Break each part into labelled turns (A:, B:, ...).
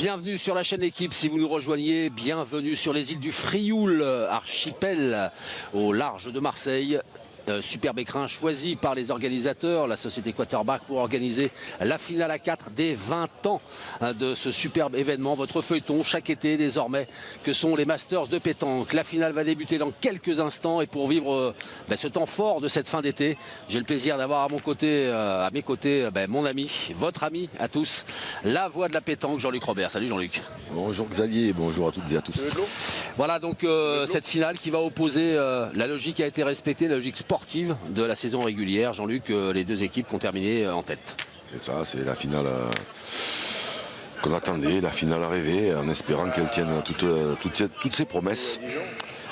A: Bienvenue sur la chaîne Équipe, si vous nous rejoignez, bienvenue sur les îles du Frioul, archipel au large de Marseille. Superbe écrin choisi par les organisateurs, la société Quarterback, pour organiser la finale à 4 des 20 ans de ce superbe événement. Votre feuilleton chaque été désormais, que sont les Masters de pétanque. La finale va débuter dans quelques instants et pour vivre ce temps fort de cette fin d'été, j'ai le plaisir d'avoir à mes côtés mon ami, votre ami à tous, la voix de la pétanque, Jean-Luc Robert. Salut Jean-Luc.
B: Bonjour Xavier, bonjour à toutes et à tous.
A: Voilà donc cette finale qui va opposer la logique qui a été respectée, la logique sportive de la saison régulière. Jean-Luc, les deux équipes qui ont terminé en tête.
B: C'est ça, c'est la finale qu'on attendait, la finale rêvée, en espérant qu'elle tienne toutes ses promesses.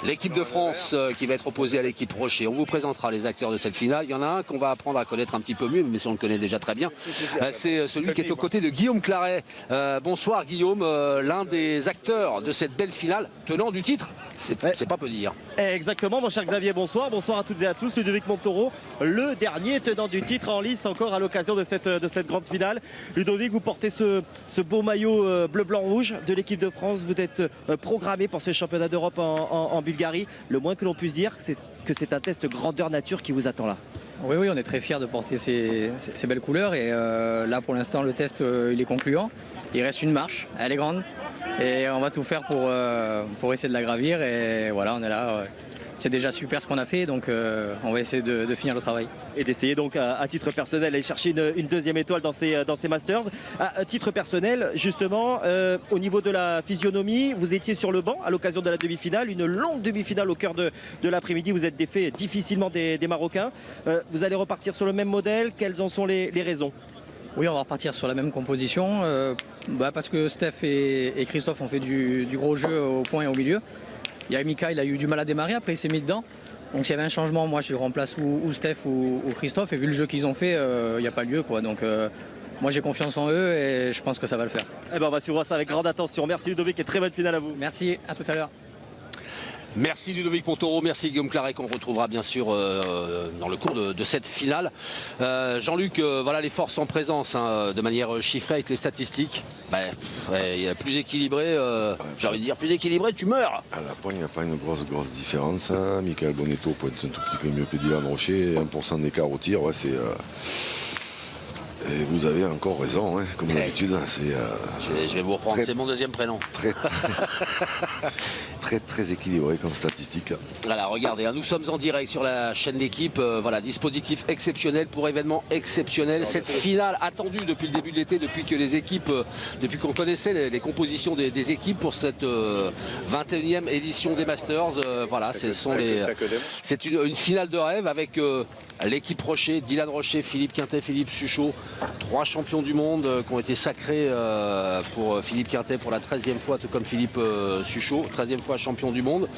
A: L'équipe de France qui va être opposée à l'équipe Rocher. On vous présentera les acteurs de cette finale. Il y en a un qu'on va apprendre à connaître un petit peu mieux, mais si on le connaît déjà très bien. C'est celui qui est aux côtés de Guillaume Claret. Bonsoir Guillaume, l'un des acteurs de cette belle finale, tenant du titre. C'est pas peu dire.
C: Exactement, mon cher Xavier, bonsoir. Bonsoir à toutes et à tous. Ludovic Montoro, le dernier tenant du titre en lice encore à l'occasion de cette grande finale. Ludovic, vous portez ce beau maillot bleu-blanc-rouge de l'équipe de France. Vous êtes programmé pour ce championnat d'Europe en Bulgarie. Le moins que l'on puisse dire, c'est que c'est un test grandeur nature qui vous attend là.
D: Oui, on est très fiers de porter ces belles couleurs et là pour l'instant le test il est concluant. Il reste une marche, elle est grande et on va tout faire pour essayer de la gravir et voilà, on est là. C'est déjà super ce qu'on a fait, donc on va essayer de finir le travail. Et
C: d'essayer donc à titre personnel d'aller chercher une deuxième étoile dans ces Masters. À titre personnel, justement, au niveau de la physionomie, vous étiez sur le banc à l'occasion de la demi-finale, une longue demi-finale au cœur de l'après-midi. Vous êtes défait difficilement des Marocains. Vous allez repartir sur le même modèle. Quelles en sont les raisons ?
D: Oui, on va repartir sur la même composition parce que Steph et Christophe ont fait du gros jeu au point et au milieu. Il y a Mika, il a eu du mal à démarrer, après il s'est mis dedans. Donc s'il y avait un changement, moi je remplace ou Steph ou Christophe. Et vu le jeu qu'ils ont fait, il n'y a pas lieu, quoi. Donc moi j'ai confiance en eux et je pense que ça va le faire.
C: Eh ben, on va suivre ça avec grande attention. Merci Ludovic et très bonne finale à vous.
D: Merci, à tout à l'heure.
A: Merci Ludovic Montoro, merci Guillaume Claret qu'on retrouvera bien sûr dans le cours de cette finale. Jean-Luc, voilà les forces en présence de manière chiffrée avec les statistiques. Plus équilibré, j'ai envie de dire plus équilibré, tu meurs.
B: À la pointe, il n'y a pas une grosse différence. Hein. Michael Bonetto pointe un tout petit peu mieux que Dylan Rocher, 1% d'écart au tir, ouais, c'est... Et vous avez encore raison, hein, comme d'habitude.
A: Je vais vous reprendre, c'est mon deuxième prénom.
B: Très équilibré comme statistique.
A: Voilà, regardez, nous sommes en direct sur la chaîne L'Équipe. Voilà, dispositif exceptionnel pour événement exceptionnel. Cette finale attendue depuis le début de l'été, depuis que les équipes, depuis qu'on connaissait les compositions des équipes pour cette 21e édition des Masters. Voilà, c'est une finale de rêve avec l'équipe Rocher, Dylan Rocher, Philippe Quintet, Philippe Suchot, 3 champions du monde qui ont été sacrés pour Philippe Quintet pour la 13e fois, tout comme Philippe Suchot, 13e fois champion du monde.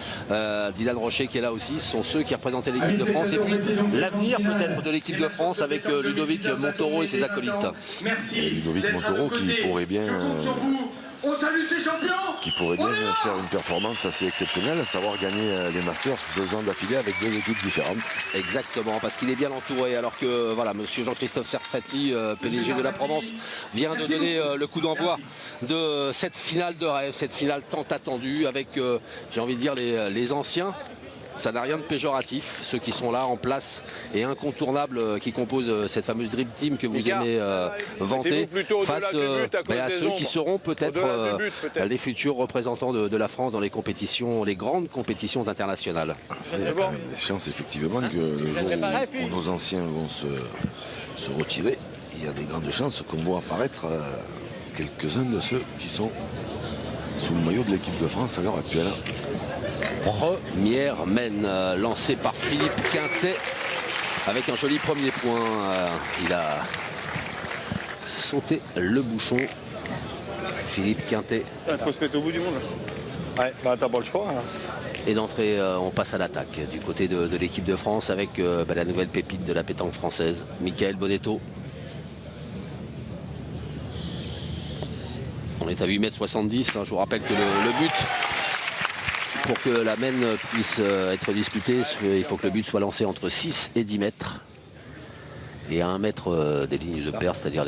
A: Dylan Rocher qui est là aussi, ce sont ceux qui représentaient l'équipe de France. Et puis l'avenir peut-être de l'équipe de France avec Ludovic Montoro et ses acolytes.
B: Et Ludovic Montoro qui pourrait bien...
E: On salue ces champions
B: qui pourrait bien faire une performance assez exceptionnelle, à savoir gagner les Masters 2 ans d'affilée avec 2 équipes différentes.
A: Exactement, parce qu'il est bien entouré, alors que voilà, monsieur Jean-Christophe Serfati, PDG de la Provence, vient de donner le coup d'envoi de cette finale de rêve, cette finale tant attendue avec, j'ai envie de dire, les anciens. Ça n'a rien de péjoratif, ceux qui sont là en place et incontournables qui composent cette fameuse Dream Team que vous aimez vanter face à ceux qui seront peut-être les futurs représentants de la France dans les compétitions, les grandes compétitions internationales.
B: Il y a quand même des chances effectivement que le jour où nos anciens vont se retirer, il y a des grandes chances qu'on voit apparaître quelques-uns de ceux qui sont sous le maillot de l'équipe de France à l'heure actuelle.
A: Première mène lancée par Philippe Quintet avec un joli premier point. Il a sauté le bouchon. Philippe Quintet.
E: Il faut se mettre au bout du monde. Ouais, t'as pas le choix. Hein.
A: Et d'entrée, on passe à l'attaque du côté de l'équipe de France avec la nouvelle pépite de la pétanque française, Michael Bonetto. On est à 8,70 m. Je vous rappelle que le but... Pour que la mène puisse être disputée, il faut que le but soit lancé entre 6 et 10 mètres. Et à 1 mètre des lignes de perce, c'est-à-dire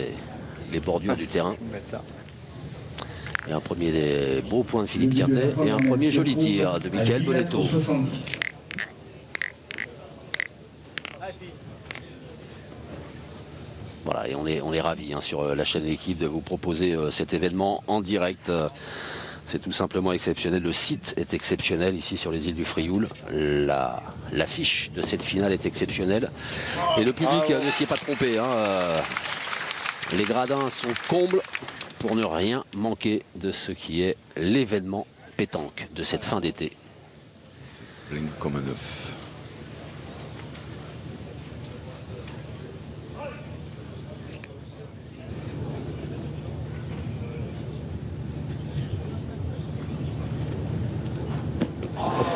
A: les bordures du terrain. Et un premier beau point de Philippe Quintet et un premier joli tir de Michael Bonetto. Voilà, et on est ravis sur la chaîne L'équipe de vous proposer cet événement en direct. C'est tout simplement exceptionnel. Le site est exceptionnel ici sur les îles du Frioul. L'affiche de cette finale est exceptionnelle. Et le public ne s'y est pas trompé. Les gradins sont combles pour ne rien manquer de ce qui est l'événement pétanque de cette fin d'été.
B: Plein comme un œuf.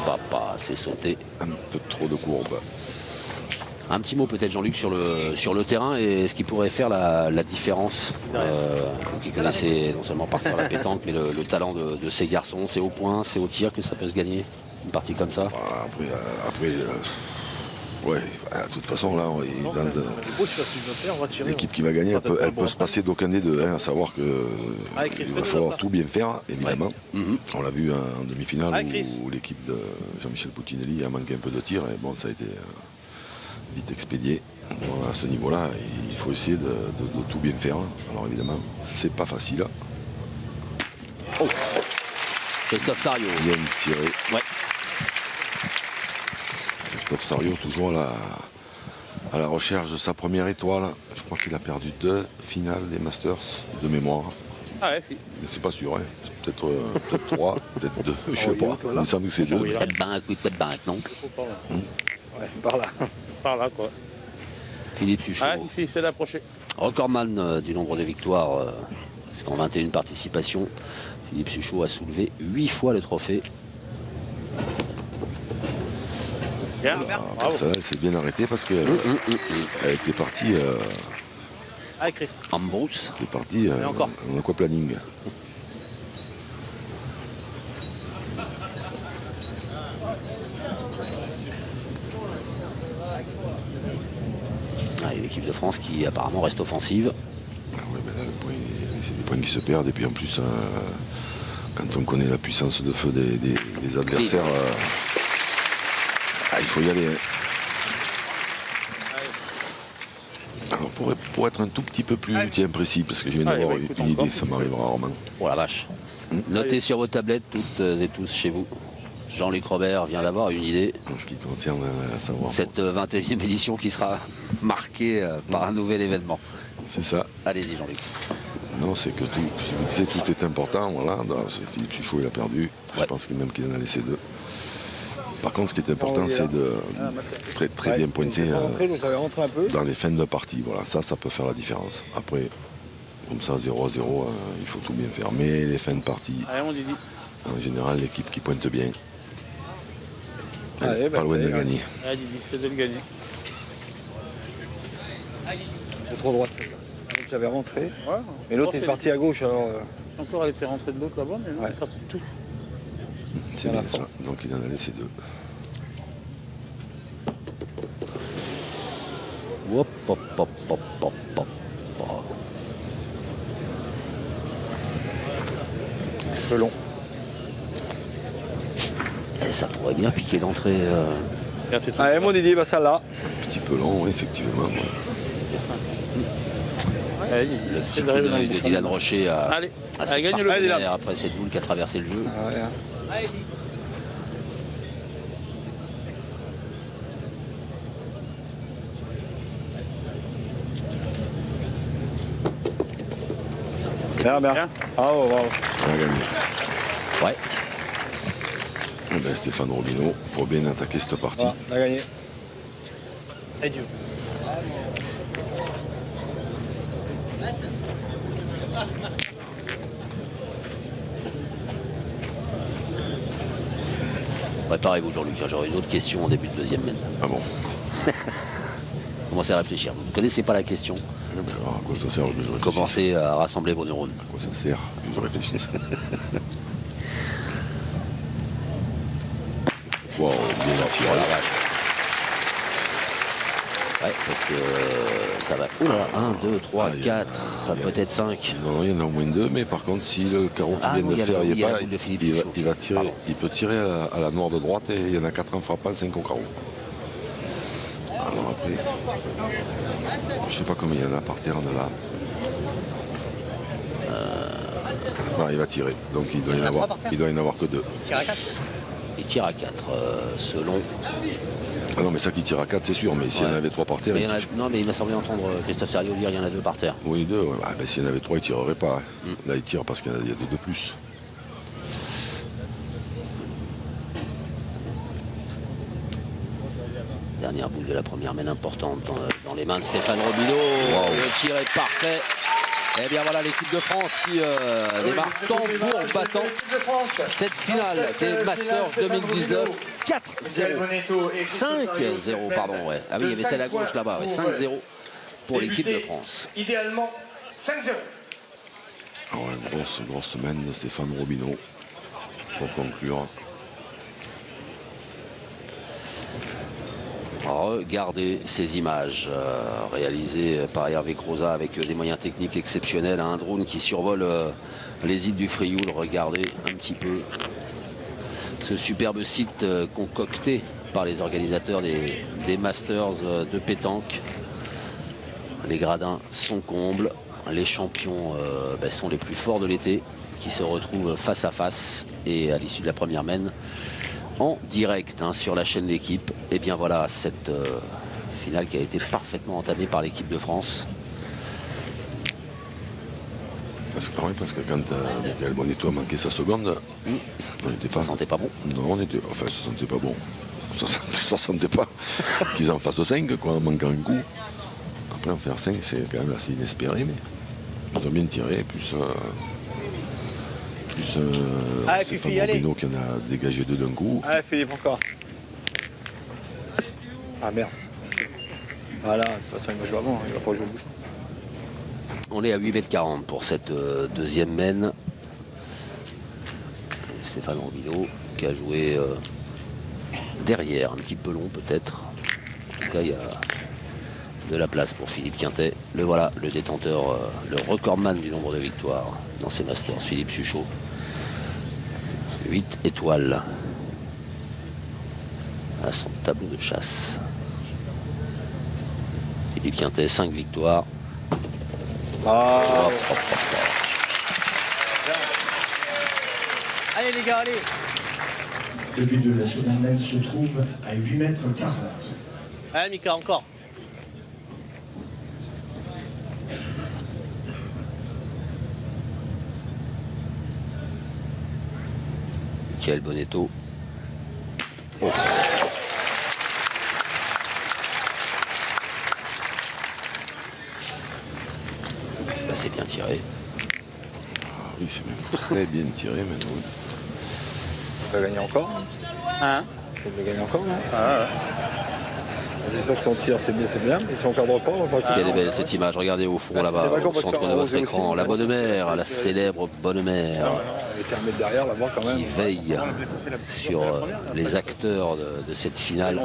A: Papa, c'est sauté.
B: Un peu trop de courbe.
A: Un petit mot peut-être Jean-Luc sur le terrain et ce qui pourrait faire la différence. Vous qui connaissez non seulement par cœur la pétanque, mais le talent de ces garçons, c'est au point, c'est au tir que ça peut se gagner, une partie comme ça.
B: Ouais, de toute façon là, l'équipe qui va gagner, elle peut se passer d'aucun des deux, à savoir qu'il va falloir tout bien faire, évidemment. On l'a vu en demi-finale où l'équipe de Jean-Michel Puccinelli a manqué un peu de tir et bon, ça a été vite expédié. Bon, à ce niveau-là, il faut essayer de tout bien faire. Alors évidemment, c'est pas facile.
A: Oh. Christophe Sarriot.
B: Bien tiré.
A: Ouais.
B: Christophe Sarriot, toujours à la recherche de sa première étoile. Je crois qu'il a perdu 2 finales des Masters de mémoire.
E: Ah ouais,
B: mais c'est pas sûr, c'est peut-être 3, peut-être 2, je sais pas. Il me semble que c'est 2.
A: Peut-être banque, non?
E: Ouais, par là. Par là, quoi.
A: Philippe Suchot.
E: Ah, il essaie d'approcher.
A: Recordman du nombre de victoires, en 21 participations. Philippe Suchot a soulevé 8 fois le trophée.
E: Bien,
B: celle-là, elle s'est bien arrêtée parce qu'elle était partie
A: Ambrose.
B: Elle est partie en aquaplaning.
A: L'équipe de France qui apparemment reste offensive.
B: Oui, mais là, c'est des points qui se perdent et puis en plus, quand on connaît la puissance de feu des adversaires, il faut y aller. Alors pour être un tout petit peu plus précis, parce que je viens d'avoir une idée, ça m'arrive rarement.
A: Oh la vache. Notez sur vos tablettes, toutes et tous chez vous. Jean-Luc Robert vient d'avoir une idée.
B: En ce qui concerne savoir.
A: Cette 21e édition qui sera marquée par un nouvel événement.
B: C'est ça.
A: Allez-y Jean-Luc.
B: Non, c'est que tout, je vous disais, tout est important. Voilà. Philippe Suchot, il a perdu. Je pense même qu'il en a laissé 2. Par contre, ce qui est important, c'est de très bien pointer dans les fins de partie. Voilà, ça peut faire la différence. Après, comme ça, 0-0, il faut tout bien faire. Mais les fins de partie, en général, l'équipe qui pointe bien, elle n'est pas loin de gagner.
E: C'est de le gagner.
F: C'est trop droite. J'avais rentré.
E: Ouais,
F: mais l'autre est parti à gauche. Alors,
E: encore, elle était rentrée de l'autre là-bas, mais non, elle est sortie de tout.
B: C'est bien ça. Donc il en a laissé 2.
A: Hop, hop, hop, hop, hop, hop.
F: un peu long.
A: Et ça pourrait bien piquer d'entrée.
F: Allez, mon Didier, bah ça là.
B: Un petit peu long, effectivement.
A: Le petit coup d'œil de Dylan Rocher à
E: Allez, gagne-le.
A: après cette boule qui a traversé le jeu.
F: Bien. Bravo.
B: Ça va gagner.
A: Ouais.
B: Eh ben, Stéphane Robineau pour bien attaquer cette partie.
F: On a gagné.
E: Adieu.
A: Préparez-vous Jean-Luc, j'aurai une autre question en début de deuxième mène.
B: Ah bon?
A: Commencez à réfléchir. Vous ne connaissez pas la question.
B: Alors, à quoi ça sert que je réfléchisse?
A: Commencez à rassembler vos neurones.
B: À quoi ça sert que je réfléchisse? Wow, bien tiré.
A: Oh la vache. Ouais, parce que ça va. Oula, 1, 2, 3, 4, peut-être 5.
B: Non, il y en a au moins 2, mais par contre, si le carreau qui vient de faire, il va tirer, il peut tirer à la noire de droite et il y en a 4 en frappant, 5 au carreau. Alors après, je sais pas combien il y en a par terre de là. Non, il va tirer, donc il doit y en avoir que 2.
D: Tire à 4.
A: Il tire à 4, selon.
B: Ah non, mais ça qui tire à 4, c'est sûr, mais s'il y en avait 3 par terre,
A: Non, mais il m'a semblé entendre Christophe Serriot dire qu'il y en a 2 par terre.
B: Oui, 2, ouais. Ben, s'il y en avait 3, il ne tirerait pas. Là, il tire parce qu'il y a 2 de plus.
A: Dernière boule de la première mène importante dans les mains de Stéphane Robineau. Wow. Le tir est parfait. Et bien voilà l'équipe de France qui démarre tambour battant cette finale des Masters 2019. 4-0. 5-0, pardon, ouais. Ah oui, il y avait celle à gauche là-bas, ouais. 5-0 pour l'équipe de France.
G: Idéalement, 5-0.
B: Alors, une grosse semaine de Stéphane Robineau pour conclure.
A: Regardez ces images réalisées par Hervé Croza avec des moyens techniques exceptionnels. Un drone qui survole les îles du Frioul. Regardez un petit peu ce superbe site concocté par les organisateurs des Masters de pétanque. Les gradins sont combles. Les champions sont les plus forts de l'été qui se retrouvent face à face. Et à l'issue de la première mène, en direct sur la chaîne L'équipe. Et bien voilà cette finale qui a été parfaitement entamée par l'équipe de France.
B: Parce que quand Michael Bonetto a manqué sa seconde, on n'était pas...
A: Ça sentait pas bon.
B: Non, ça sentait pas bon. Ça sentait pas qu'ils en fassent 5, quoi, en manquant un coup. Après, en faire 5, c'est quand même assez inespéré, mais ils ont bien tiré, plus
E: Fifi, allez.
B: Robineau qui en a dégagé 2 d'un coup.
F: Allez, Philippe, encore. Ah merde. Voilà, de toute façon, il va jouer avant, il va pas jouer au bout.
A: On est à 8,40 m pour cette deuxième mène. Stéphane Robineau qui a joué derrière, un petit peu long peut-être. En tout cas, il y a de la place pour Philippe Quintet. Le voilà, le détenteur, le recordman du nombre de victoires dans ces Masters, Philippe Suchot. 8 étoiles à son tableau de chasse. Philippe Quintet, 5 victoires.
F: Ah.
E: Allez les gars, allez.
G: Le but de la seconde se trouve à 8,40 m.
E: Allez Mika, encore.
A: Michael Bonetto. Oh. Bah, c'est bien tiré.
B: Ah oui, c'est même très bien tiré maintenant.
F: Tu vas gagner encore?
E: Hein?
F: Tu vas gagner encore, non?
E: Ah ouais.
F: C'est sûr que son tir, c'est bien, mais si on ne cadre pas, on va pas.
A: Quelle est belle cette image, regardez au fond là-bas, au centre de votre écran, la bonne mère, la célèbre bonne mère,
F: Elle était 1 mètre derrière, là-bas, quand même.
A: qui veille sur les acteurs de cette finale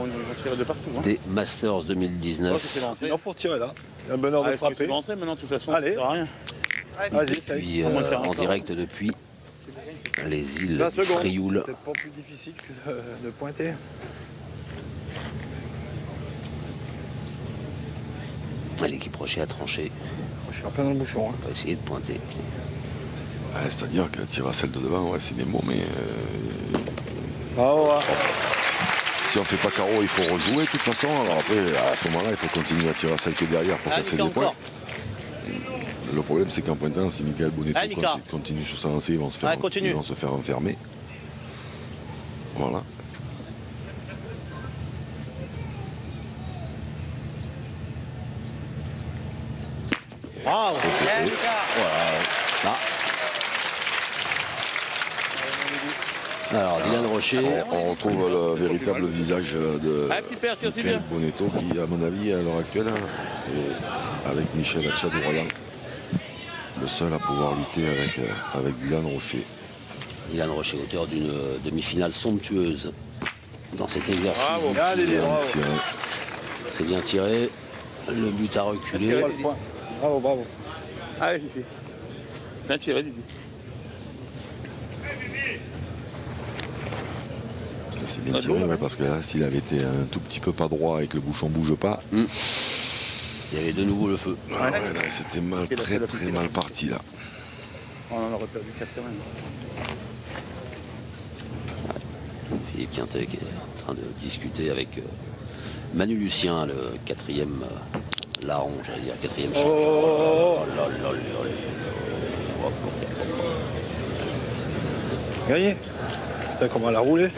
A: des Masters 2019.
F: Il en faut tirer là. Il y a un bonheur de
E: C'est
F: frapper.
E: rentré maintenant, de toute façon.
F: Allez.
E: Ça sert à rien.
F: Vas-y,
A: Puis en direct depuis les îles
F: la seconde.
A: Frioul.
F: C'est peut-être pas plus difficile que de pointer.
A: L'équipe Rocher a tranché.
F: Je suis en plein dans le bouchon. Hein.
A: On va essayer de pointer.
B: Ouais, c'est-à-dire qu'elle tire à celle de devant, ouais, c'est bien beau, mais
F: Ah ouais.
B: si on fait pas carreau, il faut rejouer de toute façon. Alors après, à ce moment-là, il faut continuer à tirer à celle qui est derrière pour casser les points. Le problème, c'est qu'en pointant, si Michael Bonetto continue sur sa lancée, ils vont se faire enfermer. Voilà.
E: Bravo.
A: Voilà. Alors, Dylan Rocher.
B: On retrouve le véritable visage de
E: petit père, tire aussi
B: Michael
E: bien.
B: Bonetto qui, à mon avis, à l'heure actuelle, est avec Michel Achad-Royan, le seul à pouvoir lutter avec Dylan Rocher.
A: Dylan Rocher, auteur d'une demi-finale somptueuse dans cet exercice.
F: Bravo. Allez, bravo.
B: Tiré.
A: C'est bien tiré. Le but à reculer.
F: Bravo, bravo.
E: Allez, Fifi. Bien tiré, Fifi.
B: C'est bien tiré, ouais, parce que là, s'il avait été un tout petit peu pas droit et que le bouchon bouge pas,
A: Il y avait de nouveau le feu.
B: ah ouais, là, c'était mal, très mal parti là.
E: On en aurait perdu 4 quand même.
A: Philippe Quintet qui est en train de discuter avec Manu Lucien, le quatrième larron, j'allais dire, quatrième champion. Oh là là là là.
F: Gagné. T'as comment elle a roulé?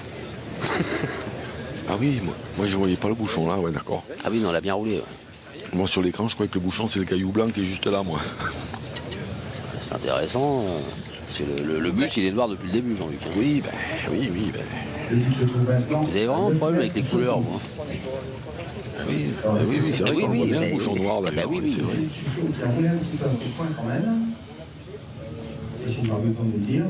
B: Ah oui, moi je voyais pas le bouchon là, ouais d'accord.
A: Ah oui, non, on l'a bien roulé. Ouais.
B: Moi sur l'écran, je croyais que le bouchon c'est le caillou blanc qui est juste là, moi.
A: C'est intéressant. C'est le but, il est noir depuis le début, Jean-Luc.
B: Oui, oui.
G: Le but se trouve maintenant.
A: Vous avez vraiment un problème avec les couleurs, moi.
B: Oui, c'est vrai qu'on voit bien le bouchon noir d'ailleurs.
A: oui.
B: C'est vrai.
G: Suchot qui a roulé un petit peu à côté point quand même. Attention, Margot va nous le dire.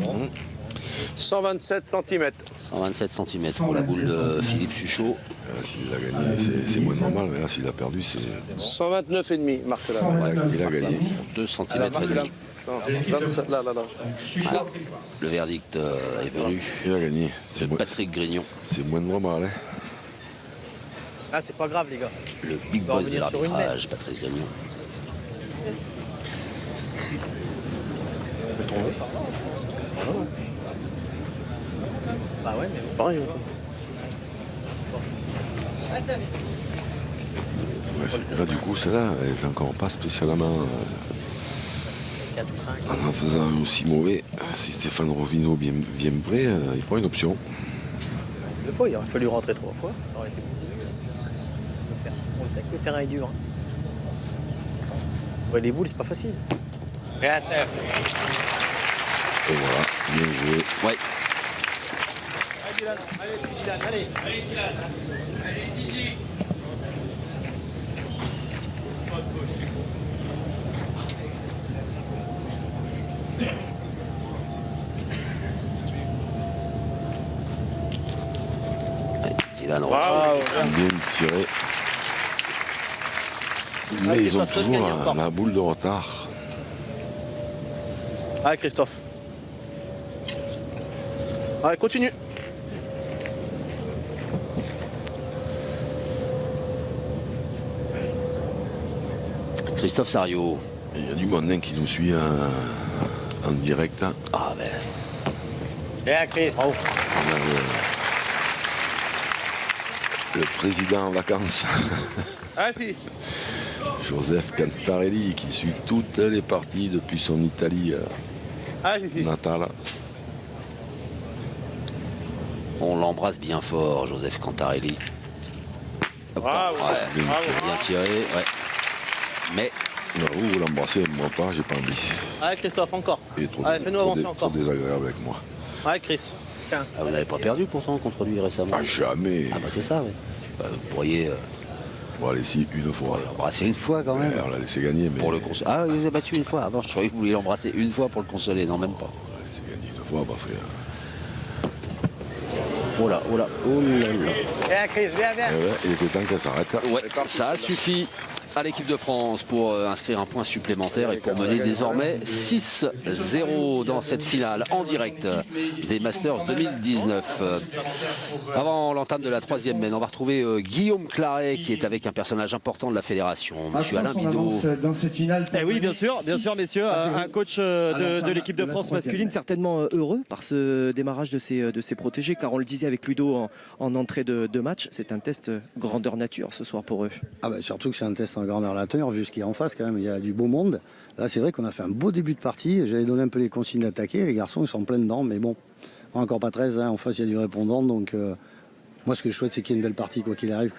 E: 127 cm.
A: 127 cm pour la boule de Philippe Suchot.
B: S'il a gagné, c'est moins normal, mais là s'il a perdu, c'est.
E: 129,5, marque là.
B: Il a gagné.
A: 2 cm et
E: Marque là.
A: demi.
E: Non, 27, là.
A: Voilà. Le verdict est venu.
B: Il a gagné.
A: De Patrick Grignon,
B: C'est moins normal, hein.
D: Ah, c'est pas grave, les gars.
A: le big
D: va
A: boss de
D: revenir sur une
A: l'arbitrage, Patrick Grignon.
D: Bah ouais, mais
E: Pareil.
B: Là du coup, celle-là, elle est encore pas spécialement
D: 4 ou 5.
B: en faisant aussi mauvais. Si Stéphane Rovino vient prêt, il prend une option.
D: 2 fois, il aurait fallu rentrer 3 fois. Ça aurait été bon. On sait que le terrain est dur. Ouais, les boules, c'est pas facile. Bien, Steph.
B: Et voilà, bien joué.
A: Ouais.
D: Allez.
A: Dylan Roche.
B: Bien tiré. Mais ils ont toujours la boule de retard.
E: Allez, Christophe. Allez, continue.
A: Christophe Sario.
B: Il y a du monde qui nous suit en direct.
A: Ah ben.
D: Bien, Chris.
B: On a le président en vacances,
E: Allez, fille.
B: Joseph Cantarelli, qui suit toutes les parties depuis son Italie
E: Allez, Fifi.
B: natale.
A: On l'embrasse bien fort, Joseph Cantarelli. Hop,
E: Bravo.
A: ouais,
E: Bravo.
A: c'est bien tiré, ouais. Mais
B: Non, vous l'embrassez, moi pas, j'ai pas envie.
E: Allez, Christophe, encore.
B: Il est trop,
E: Allez, fais-nous avancer encore.
B: trop désagréable avec moi.
E: Allez, Chris.
A: ah, vous n'avez pas perdu pourtant contre lui récemment.
B: Ah, jamais.
A: Ah bah c'est ça, oui. Bah, vous pourriez
B: Bon, allez, si, une fois.
A: l'embrasser une fois quand même.
B: On l'a laissé gagner, mais
A: Pour le consoler. Ah, il les a battus une fois. Avant, je croyais que vous vouliez l'embrasser une fois pour le consoler. Non, même pas.
B: on l'a laissé gagner une fois parce que.
A: Oh là, oh là, oh là là.
D: Bien, Chris, bien.
B: Eh ouais, il était temps qu'elle s'arrête.
A: Ouais, ça a suffi à l'équipe de France pour inscrire un point supplémentaire et pour mener désormais 6-0 dans cette finale en direct des Masters 2019. Avant l'entame de la troisième mène, on va retrouver Guillaume Claret qui est avec un personnage important de la fédération, Monsieur Alain Bidot.
G: Dans cette finale.
C: Eh oui, bien sûr, messieurs. Un coach de l'équipe de France masculine certainement heureux par ce démarrage de ses protégés, car on le disait avec Ludo en entrée de match, c'est un test grandeur nature ce soir pour eux.
H: Ah bah surtout que c'est un test en grandeur nature, vu ce qu'il y a en face quand même, il y a du beau monde. Là c'est vrai qu'on a fait un beau début de partie, j'avais donné un peu les consignes d'attaquer, les garçons ils sont plein dedans, mais bon, encore pas 13, hein. En face il y a du répondant, donc moi ce que je souhaite c'est qu'il y ait une belle partie, quoi qu'il arrive,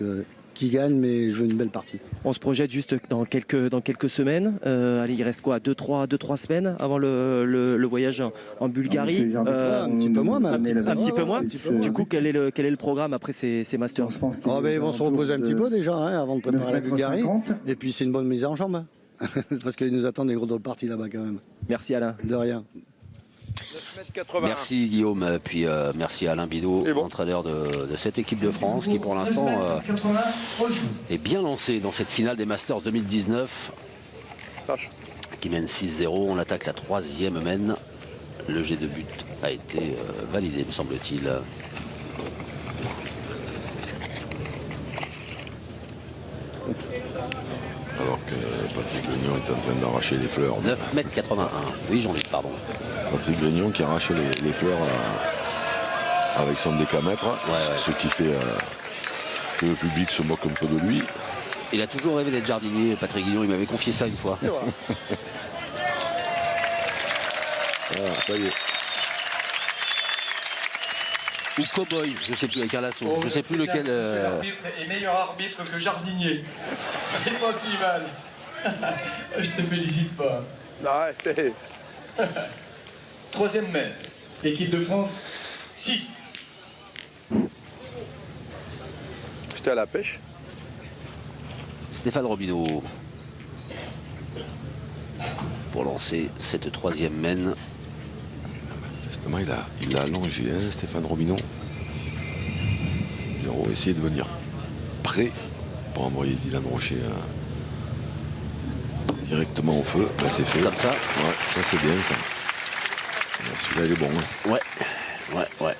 H: qui gagne, mais je veux une belle partie.
C: On se projette juste dans quelques semaines. Allez, il reste quoi, 2-3 semaines avant le voyage en Bulgarie.
H: Un petit peu moins, même.
C: Un petit peu moins.
H: moins.
C: Du coup, quel est le programme après ces Masters?
H: Oh, ben, ils vont se reposer un petit peu déjà, hein, avant de préparer la Bulgarie. Et puis c'est une bonne mise en jambe, hein. Parce qu'ils nous attendent des gros drôles parties là-bas quand même.
C: Merci Alain.
H: De rien.
A: Merci Guillaume, puis merci à Alain Bidot, entraîneur de cette équipe de France qui pour l'instant est bien lancé dans cette finale des Masters 2019 qui mène 6-0. On attaque la 3e mène. Le jet de but a été validé, me semble-t-il.
B: Alors que Patrick Grignon est en train d'arracher les fleurs.
A: 9,81 m. Oui, Jean-Luc, pardon.
B: Patrick Grignon qui arrache les fleurs avec son décamètre, ce qui fait que le public se moque un peu de lui.
A: Il a toujours rêvé d'être jardinier, Patrick Grignon, il m'avait confié ça une fois.
B: Voilà, ça y est.
A: Ou Cowboy, je ne sais plus avec un lasso, je ne sais plus lequel.
I: L'arbitre est meilleur arbitre que jardinier. C'est pas si mal. Je te félicite pas.
F: Ouais, c'est...
I: 3e mai. Équipe de France, 6.
F: J'étais à la pêche.
A: Stéphane Robineau pour lancer cette 3e mène.
B: Manifestement, il a allongé, hein, Stéphane Robineau. Il va essayer de venir prêt pour envoyer Dylan Rocher directement au feu. Là, c'est fait.
A: Comme ça.
B: Ouais, ça c'est bien ça. Celui-là, il est bon. Hein.
A: Ouais.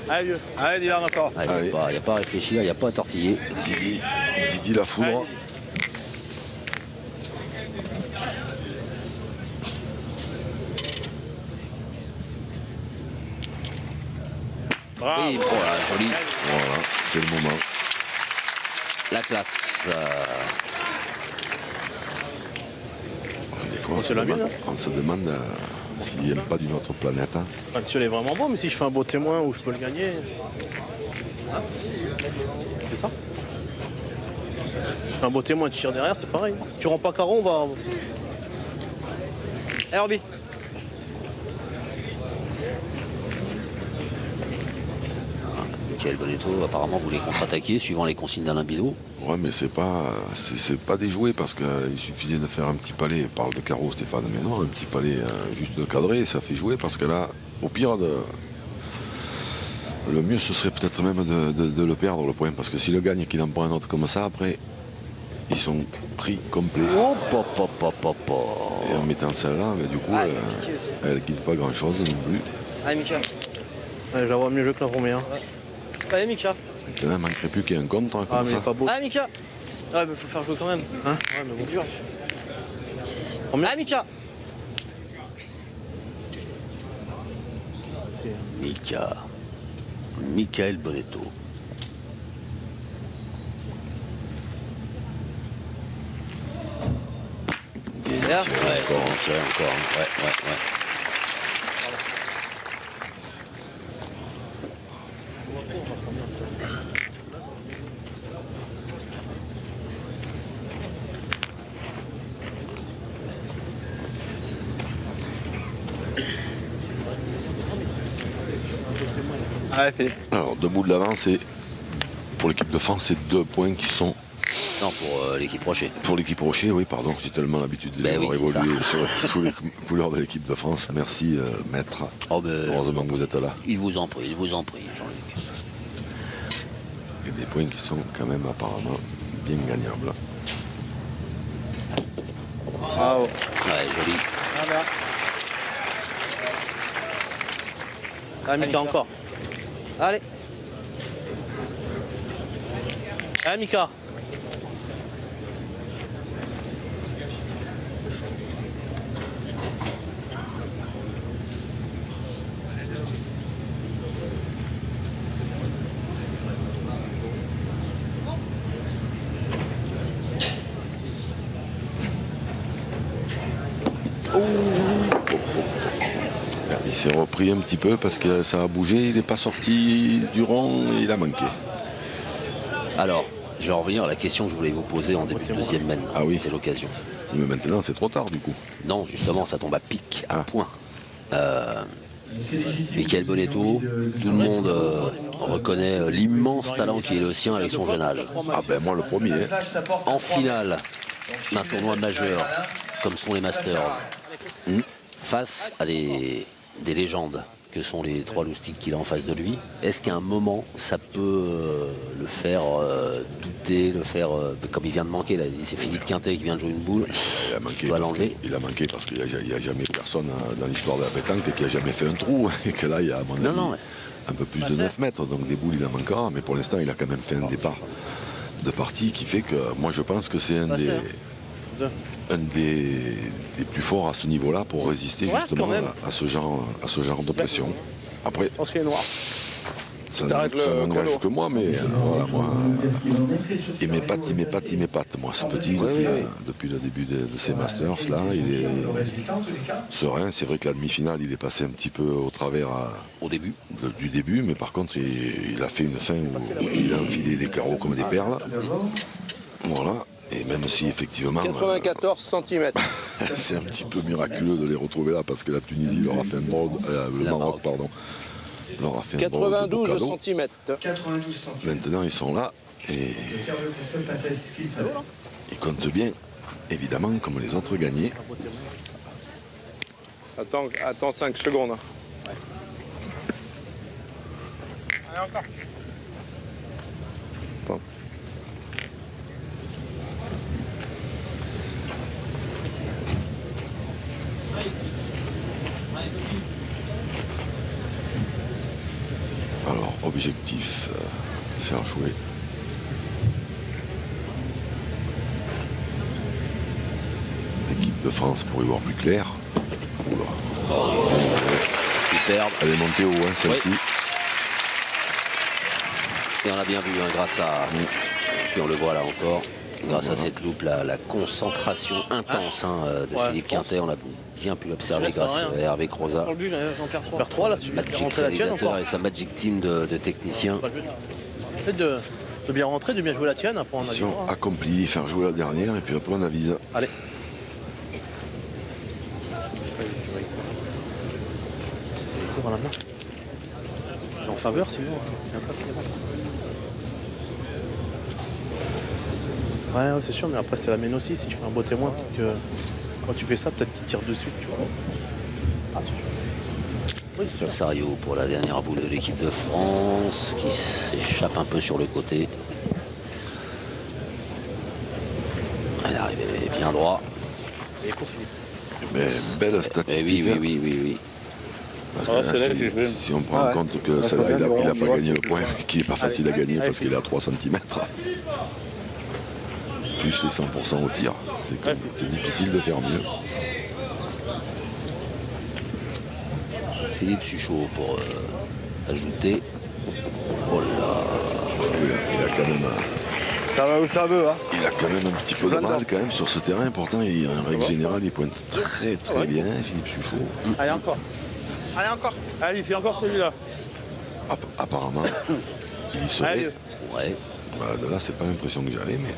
F: Allez, Dylan encore.
A: Il n'y a pas à réfléchir, il n'y a pas à tortiller.
B: Didi la foudre.
A: Bravo. Et voilà, joli.
B: Voilà, c'est le moment.
A: La classe.
B: Des fois, on se demande s'il n'aime pas d'une autre planète. Hein.
E: Le ciel est vraiment beau, mais si je fais un beau témoin où je peux le gagner. C'est ça. Je fais un beau témoin de tir derrière, c'est pareil. Si tu rends pas carreau, on va. Herbie.
A: Michael Bonetto apparemment voulait contre-attaquer suivant les consignes d'Alain Bidot.
B: Ouais, mais c'est pas déjoué parce qu'il suffisait de faire un petit palais. Il parle de carreau, Stéphane, mais non, un petit palais juste de cadré, ça fait jouer parce que là, au pire, le mieux ce serait peut-être même de le perdre le point parce que s'il le gagne et qu'il en prend un autre comme ça, après, ils sont pris complets. Et en mettant celle-là, du coup, elle ne guide pas grand-chose non plus.
E: Allez, Mika. Ouais, je la vois mieux jouer que la première. Allez, Mika.
B: Il ne manquerait plus qu'il y ait un contre. Comme
E: ah, mais
B: ça.
E: pas beau. Allez, Mika. Ouais, mais faut faire jouer quand même. Hein ouais, mais bon, dur. Allez, Mika.
A: Michael Bonetto.
B: Bien tiré,
A: encore. Ouais.
B: Alors, debout de l'avant, c'est pour l'équipe de France, c'est 2 points qui sont.
A: Non, pour l'équipe Rocher.
B: Pour l'équipe Rocher, oui, pardon, j'ai tellement l'habitude de voir évoluer sous les couleurs de l'équipe de France. Merci, maître. Heureusement que vous êtes là.
A: Il vous en prie, Jean-Luc.
B: Et des points qui sont quand même apparemment bien gagnables.
F: Bravo.
A: Ouais, joli.
E: Allez, Mika, encore. Allez. Allez, Mika.
B: Il s'est repris un petit peu parce que ça a bougé, il n'est pas sorti du rond et il a manqué.
A: Alors, je vais en revenir à la question que je voulais vous poser en début de deuxième mène.
B: Ah oui.
A: C'est l'occasion.
B: Mais maintenant, c'est trop tard du coup.
A: Non, justement, ça tombe à pic, à point. Michael Bonetto, tout le monde reconnaît l'immense talent qui est le sien avec son jeune âge.
B: Ah ben moi le premier. Hein.
A: En finale d'un tournoi majeur, comme sont les Masters, face à des légendes que sont les 3 loustiques qu'il a en face de lui. Est-ce qu'à un moment, ça peut le faire douter, le faire, comme il vient de manquer, là, c'est Philippe Quintet qui vient de jouer une boule,
B: il a manqué parce qu'il n'y a jamais personne dans l'histoire de la pétanque qui a jamais fait un trou, et que là, il y a à mon avis, un peu plus de 9 mètres, donc des boules il en manquera, mais pour l'instant il a quand même fait un départ de partie qui fait que moi je pense que c'est un des plus forts à ce niveau-là pour résister justement à ce genre de pression. Après, ça n'engage que moi, mais voilà, moi, il m'épate, moi, ce petit, depuis le début de ces Masters, là, il est serein. C'est vrai que la demi-finale, il est passé un petit peu au travers du début, mais par contre, il a fait une fin où il a enfilé les carreaux comme des perles. Voilà. Et même si effectivement
J: 94 cm.
B: c'est un petit peu miraculeux de les retrouver là parce que la Tunisie leur a fait un drôle, le Maroc pardon, leur a fait
J: 92 cm.
B: Maintenant ils sont là et ils comptent bien, évidemment, comme les autres gagner.
J: Attends 5 secondes. Allez, encore.
B: Alors, objectif, faire jouer l'équipe de France pour y voir plus clair. Oula.
A: Superbe.
B: Elle est montée haut, hein, celle-ci.
A: Oui. Et on a bien vu, hein, grâce à... Puis on le voit là encore. Grâce à cette loupe, la concentration intense de Philippe Quintet, on a bien pu l'observer grâce à Hervé Croza.
E: Par 3 là, tu
A: Magic
E: rentrer la tienne encore.
A: et sa Magic Team de techniciens.
E: Le fait de bien rentrer, de bien jouer la tienne, après on a
B: mission accomplie, faire jouer la dernière et puis après on avise.
E: Allez. Il court à la main. C'est en faveur sinon, je sais pas s'il rentre. Ouais, c'est sûr, mais après c'est la mienne aussi. Si je fais un beau témoin, peut-être que quand tu fais ça, peut-être qu'il tire dessus, tu vois. Ah, c'est sûr. Oui, c'est sûr.
A: Sario pour la dernière boule de l'équipe de France qui s'échappe un peu sur le côté. Elle arrive bien droit.
E: Et court, Philippe.
B: Mais belle statistique.
A: Oui.
B: Parce que là, si on prend en compte que celle-là, il n'a pas gagné le point, qu'il n'est pas facile à gagner parce qu'il est à 3 cm. Plus les 100% au tir, c'est difficile de faire mieux.
A: Philippe Suchot pour ajouter. Oh là,
B: il a quand même...
F: Ça va où ça veut, hein.
B: Il a quand même un petit peu de mal quand même sur ce terrain. Pourtant, en règle générale, il pointe très bien, Philippe Suchot.
J: Allez, encore. Allez, encore. Allez, il fait encore celui-là.
B: Apparemment, il y serait.
J: Allez.
B: Ouais. Bah, de là, c'est pas l'impression que j'avais, mais...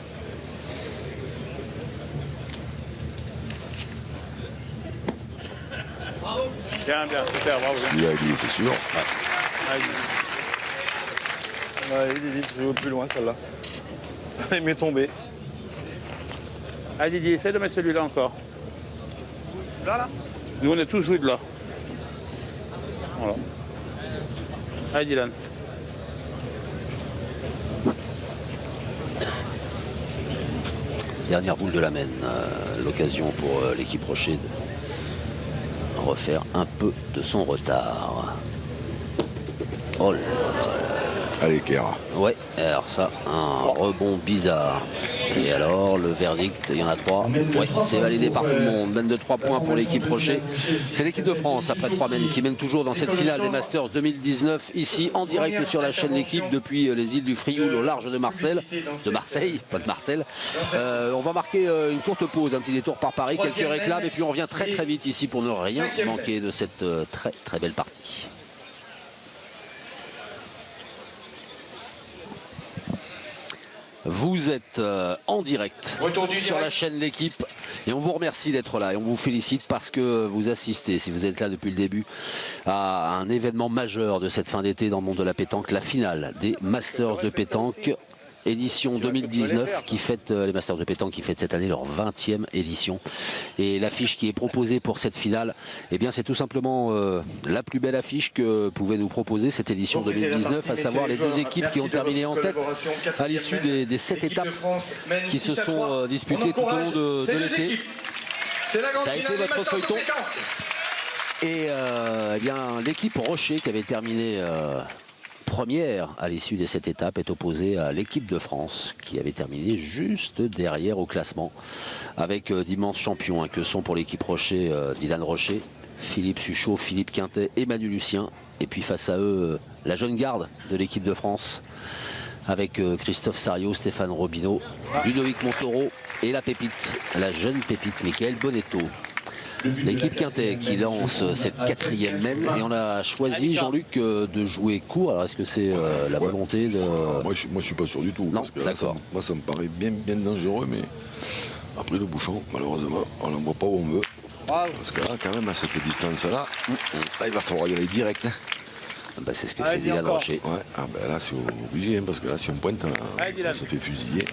J: Bien, super, bravo.
B: Il a gagné, c'est sûr.
F: Ouais, vite, je vais plus loin celle-là. Il m'est tombé.
J: Allez, Didier, essaie de mettre celui-là encore. Là. Nous, on a tous joué de là. Voilà. Allez, Dylan.
A: dernière boule de la Maine. L'occasion pour l'équipe Rocher de refaire un peu de son retard. Oh là là.
B: Allez, Kera.
A: Ouais, alors ça, un rebond bizarre. Et alors, le verdict, il y en a 3. Ouais, c'est validé par tout le monde. 23 points pour l'équipe Rocher. C'est l'équipe de France, après 3 mènes, qui mène toujours dans cette finale des Masters 2019, ici en direct sur la chaîne L'équipe, depuis les îles du Frioul au large de Marseille, pas de Marseille. On va marquer une courte pause, un petit détour par Paris, quelques réclames, et puis on revient très très vite ici pour ne rien manquer de cette très très belle partie. Vous êtes en direct sur la chaîne L'équipe et on vous remercie d'être là et on vous félicite parce que vous assistez, si vous êtes là depuis le début, à un événement majeur de cette fin d'été dans le monde de la pétanque, la finale des Masters de pétanque édition 2019 qui fête les Masters de pétanque qui fête cette année leur 20e édition. Et l'affiche qui est proposée pour cette finale, eh bien c'est tout simplement la plus belle affiche que pouvait nous proposer cette édition 2019, à savoir les deux équipes qui ont terminé en tête à l'issue des 7 étapes qui se sont disputées tout au long de l'été. Ça a été votre feuilleton. Et eh bien l'équipe Rocher qui avait terminé première à l'issue de cette étape est opposée à l'équipe de France qui avait terminé juste derrière au classement avec d'immenses champions que sont pour l'équipe Rocher Dylan Rocher, Philippe Suchot, Philippe Quintet et Manu Lucien. Et puis face à eux la jeune garde de l'équipe de France avec Christophe Sariot, Stéphane Robineau, Ludovic Montoro et la pépite, la jeune pépite Mickaël Bonetto. L'équipe Quintet qui lance cette 4e mène et on a choisi, Jean-Luc, de jouer court. Alors est-ce que c'est la volonté de...
B: Moi je suis pas sûr du tout.
A: Non,
B: d'accord. Moi ça me paraît bien dangereux, mais après le bouchon, malheureusement, on n'en voit pas où on veut. Parce que là, quand même, à cette distance-là, là, il va falloir y aller direct.
A: Bah, c'est ce que fait Dylan Rocher.
B: Ouais. Ah, ben là c'est obligé, parce que là si on pointe, on se fait fusiller.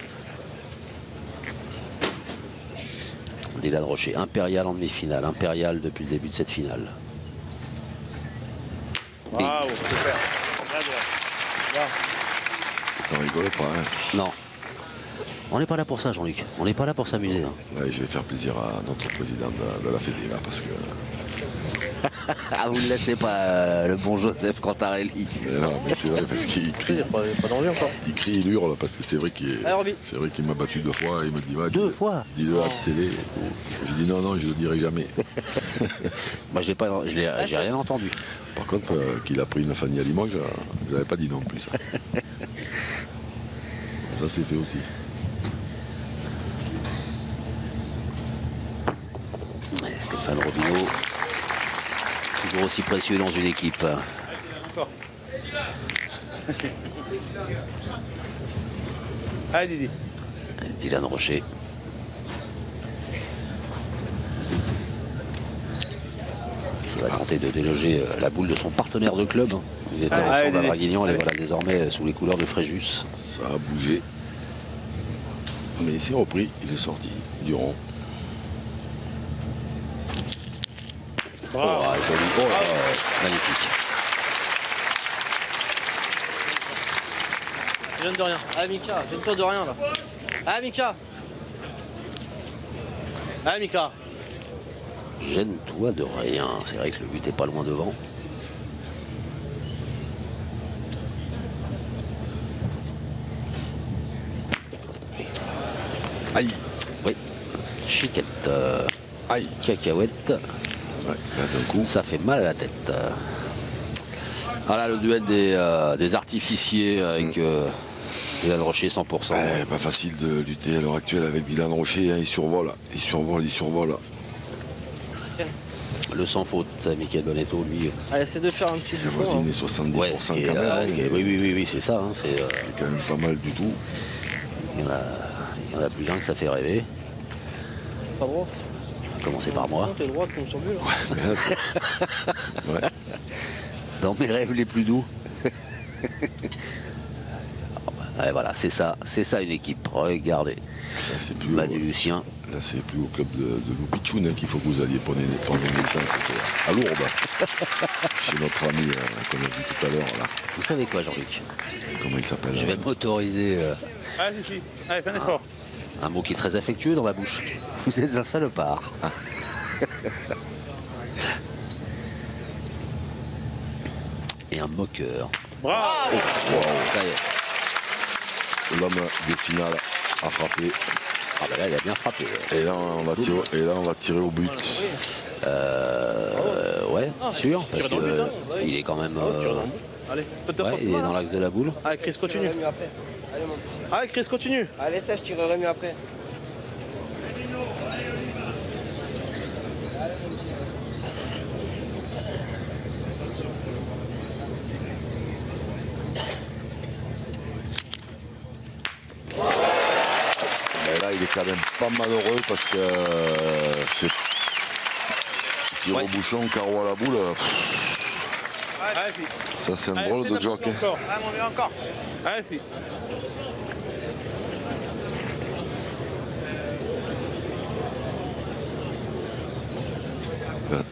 A: Dylan Rocher, impérial en demi-finale, impérial depuis le début de cette finale.
J: Bravo, super.
B: Ça rigole pas, hein.
A: Non. On n'est pas là pour ça, Jean-Luc. On n'est pas là pour s'amuser. Hein.
B: Ouais, je vais faire plaisir à notre président de la Fédé, là, parce que...
A: Ah, vous ne lâchez pas le bon Joseph Cantarelli.
B: Mais non, mais c'est vrai, parce qu'il crie.
E: Pas danger encore.
B: Il crie, il hurle, parce que c'est vrai qu'il m'a battu 2 fois. Il me dit, ouais,
A: 2 fois.
B: Dis-le à la télé. J'ai dit, non, je le dirai jamais.
A: Moi, j'ai rien entendu.
B: Par contre, qu'il a pris une famille à Limoges, je n'avais pas dit non plus. Ça c'est fait aussi.
A: Ouais, Stéphane Robineau, toujours aussi précieux dans une équipe.
J: Allez, Didi.
A: Dylan Rocher. Qui va tenter de déloger la boule de son partenaire de club. Il était ensemble à Draguignan, et voilà désormais sous les couleurs de Fréjus.
B: Ça a bougé. Mais il s'est repris, il est sorti du rond.
A: Bravo. Magnifique.
C: Je viens de rien. Ah Mika, viens-toi de rien là. Ah Mika. Ah Mika.
A: Gêne-toi de rien. C'est vrai que le but est pas loin devant.
B: Aïe.
A: Oui. Chiquette.
B: Aïe.
A: Cacahuète.
B: Ouais, là d'un coup.
A: Ça fait mal à la tête. Voilà le duel des artificiers avec Dylan Rocher 100%.
B: Ouais, pas facile de lutter à l'heure actuelle avec Dylan Rocher. Hein, il survole.
A: Le sans faute, Mickaël Bonetto, lui.
C: Allez, essaie de faire un petit
B: bouchon. Voisine les 70%
A: ouais,
B: quand même.
A: Oui, c'est ça. Hein,
B: c'est quand même pas mal du tout.
A: Il y en a plus d'un que ça fait rêver.
C: Pas droit.
A: Commencez par moi.
C: Non, t'es droit comme sur but.
B: Ouais.
A: Dans mes rêves les plus doux. Ouais, voilà, c'est ça une équipe. Regardez. Manu Lucien.
B: Là, c'est plus au club de Loupitchoun qu'il faut que vous alliez prendre naissance. C'est à Lourdes. Chez notre ami qu'on a vu tout à l'heure.
A: Vous savez quoi, Jean-Luc?
B: Comment il s'appelle?
A: Je vais m'autoriser.
J: Allez, fais un effort.
A: Un mot qui est très affectueux dans ma bouche. Vous êtes un salopard. Et un moqueur.
J: Bravo.
B: Wow. Ça y est. L'homme des finales a frappé.
A: Ah bah là il a bien frappé.
B: Et là on va tirer au but.
A: Ouais, sûr. Parce que il est quand même.
C: Allez,
A: il est dans l'axe de la boule.
C: Allez Chris, continue. Allez Chris, continue.
K: Allez, ça je tirerai mieux après.
B: Mais là il est quand même pas malheureux parce que c'est tir au bouchon, carreau à la boule.
J: Allez,
B: ça c'est un drôle de jockey.
J: Encore. Allez, mon vieux, encore. Allez,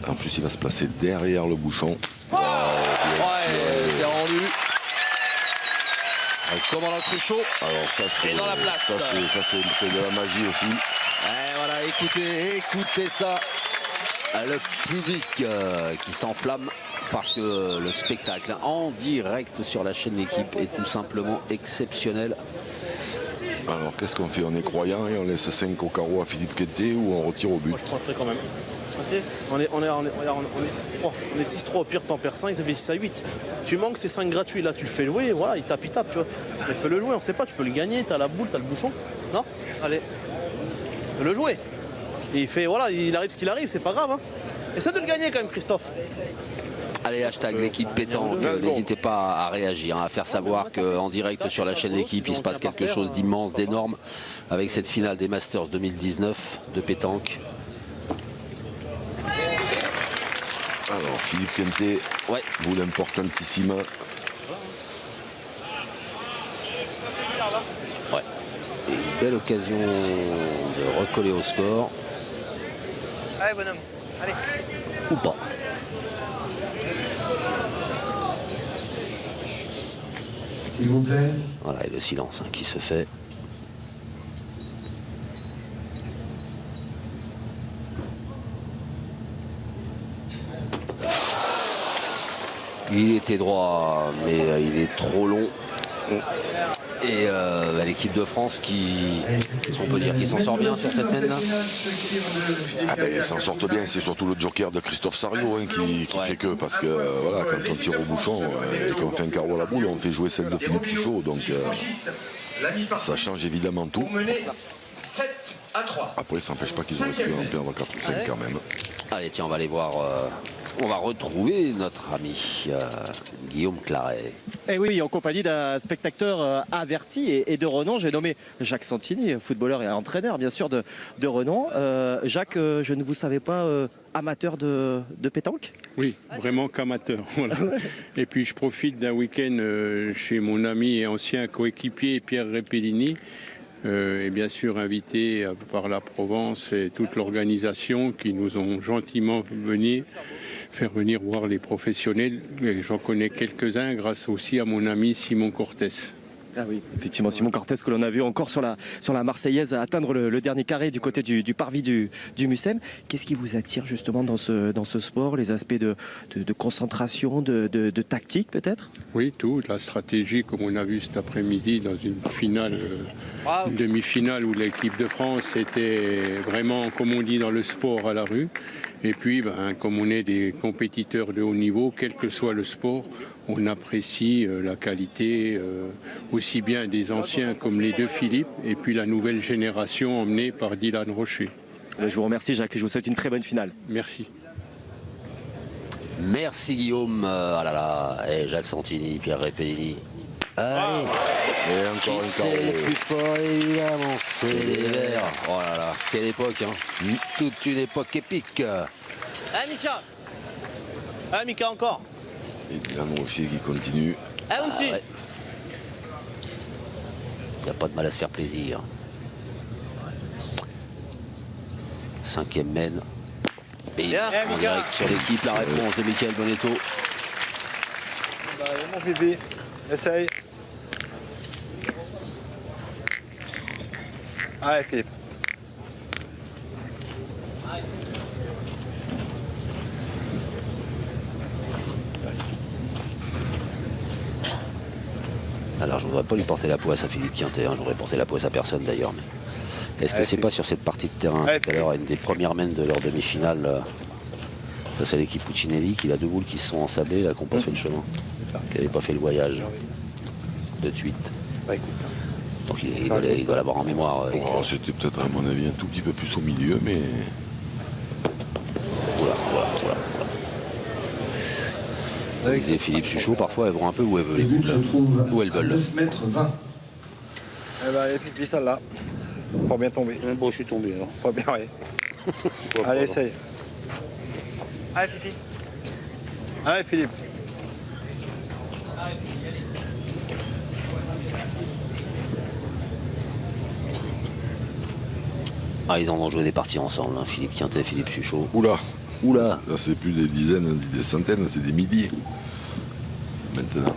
B: En plus, il va se placer derrière le bouchon.
A: C'est rendu. Commandant Cruchot.
B: Alors ça, c'est
A: dans la place.
B: C'est de la magie aussi.
A: Et voilà, écoutez ça. Le public qui s'enflamme parce que le spectacle en direct sur la chaîne L'équipe est tout simplement exceptionnel.
B: Alors qu'est-ce qu'on fait? On est croyant et on laisse 5 au carreau à Philippe Quintet ou on retire au but?
E: Moi, je tenterai quand même. On est 6-3. On est 6-3, au pire t'en perds 5, ça fait 6-8. Tu manques ces 5 gratuits là, tu le fais jouer, voilà, il tape, tu vois. Mais fais-le jouer, on sait pas, tu peux le gagner, t'as la boule, t'as le bouchon. Non? Allez. Fais-le jouer. Et il fait, voilà, il arrive ce qu'il arrive, c'est pas grave. Hein. Essaie de le gagner quand même, Christophe.
A: Allez, hashtag l'équipe pétanque, n'hésitez pas à réagir, à faire savoir qu'en direct sur la chaîne L'équipe, il se passe quelque chose d'immense, d'énorme, avec cette finale des Masters 2019 de pétanque.
B: Alors Philippe Quintet, boule importantissime.
A: Ouais. Et une belle occasion de recoller au score.
K: Allez bonhomme, allez.
A: Ou pas.
G: S'il vous plaît.
A: Voilà, et le silence qui se fait. Il était droit, mais il est trop long. Et l'équipe de France qui, qu'est-ce qu'on peut dire, qui s'en sort bien sur cette mène-là.
B: Ils s'en sortent bien, c'est surtout le joker de Christophe Sarriot qui fait que, parce que voilà, quand on tire au bouchon et qu'on fait un carreau à la boule, on fait jouer celle de Philippe Suchot, donc ça change évidemment tout.
I: 7-3.
B: Après, ça n'empêche pas qu'ils auraient pu en perdre 4 ou 5 quand même.
A: Allez, tiens, on va aller voir. On va retrouver notre ami Guillaume Claret.
C: Et oui, en compagnie d'un spectateur averti et de renom. J'ai nommé Jacques Santini, footballeur et entraîneur bien sûr de renom. Jacques, je ne vous savais pas amateur de pétanque?
L: Oui, vraiment qu'amateur. Voilà. Et puis je profite d'un week-end chez mon ami et ancien coéquipier Pierre Repellini. Et bien sûr invité par la Provence et toute l'organisation qui nous ont gentiment faire venir voir les professionnels. J'en connais quelques-uns grâce aussi à mon ami Simon Cortès.
C: Ah oui, effectivement, Simon Cortès que l'on a vu encore sur la Marseillaise atteindre le dernier carré du côté du parvis du Mucem. Qu'est-ce qui vous attire justement dans ce sport? Les aspects de concentration, de tactique peut-être?
L: Oui, tout, la stratégie comme on a vu cet après-midi dans une finale, une demi-finale où l'équipe de France était vraiment, comme on dit dans le sport, à la rue. Et puis, comme on est des compétiteurs de haut niveau, quel que soit le sport, on apprécie la qualité aussi bien des anciens comme les deux Philippe et puis la nouvelle génération emmenée par Dylan Rocher.
C: Je vous remercie Jacques et je vous souhaite une très bonne finale.
L: Merci.
A: Merci Guillaume. Ah là là, et Jacques Santini, Pierre Repellini. Allez,
B: et encore
A: c'est le plus fort évidemment, c'est les Verts. Oh là là, quelle époque, hein. Toute une époque épique.
K: Allez Mika.
E: Allez Mika encore.
B: Et Dylan Rocher qui continue.
K: Ah, ouais.
A: Il n'y a pas de mal à se faire plaisir. 5e mène. Et en direct sur l'équipe, la réponse de Michael Bonetto.
F: Mon pipi, essaye. Allez Philippe.
A: Alors je ne voudrais pas lui porter la poisse à Philippe Quintet, hein. Je voudrais porter la poisse à personne d'ailleurs. Mais est-ce que c'est pas sur cette partie de terrain tout à l'heure, une des premières mènes de leur demi-finale, face à l'équipe Puccinelli, qui a deux boules qui se sont ensablées, là, qui n'ont pas fait le chemin, qui n'avaient pas fait le voyage de suite. Donc il doit l'avoir en mémoire.
B: C'était peut-être à mon avis un tout petit peu plus au milieu, mais...
A: Voilà. Avec Philippe Suchot, parfois elles vont un peu où elles veulent les boules, où elles veulent.
G: 9 mètres 20.
F: Eh ben, allez, pipi, celle-là. Pas bien tombé.
J: Bon, je suis tombé alors.
F: Pas bien, oui. Allez, essaye. Allez, Fifi. Allez, Philippe.
A: Ah, ils en ont joué des parties ensemble, hein. Philippe Quintet, Philippe Suchot.
B: Oula.
A: Oula.
B: Là, c'est plus des dizaines, des centaines, c'est des milliers. Maintenant.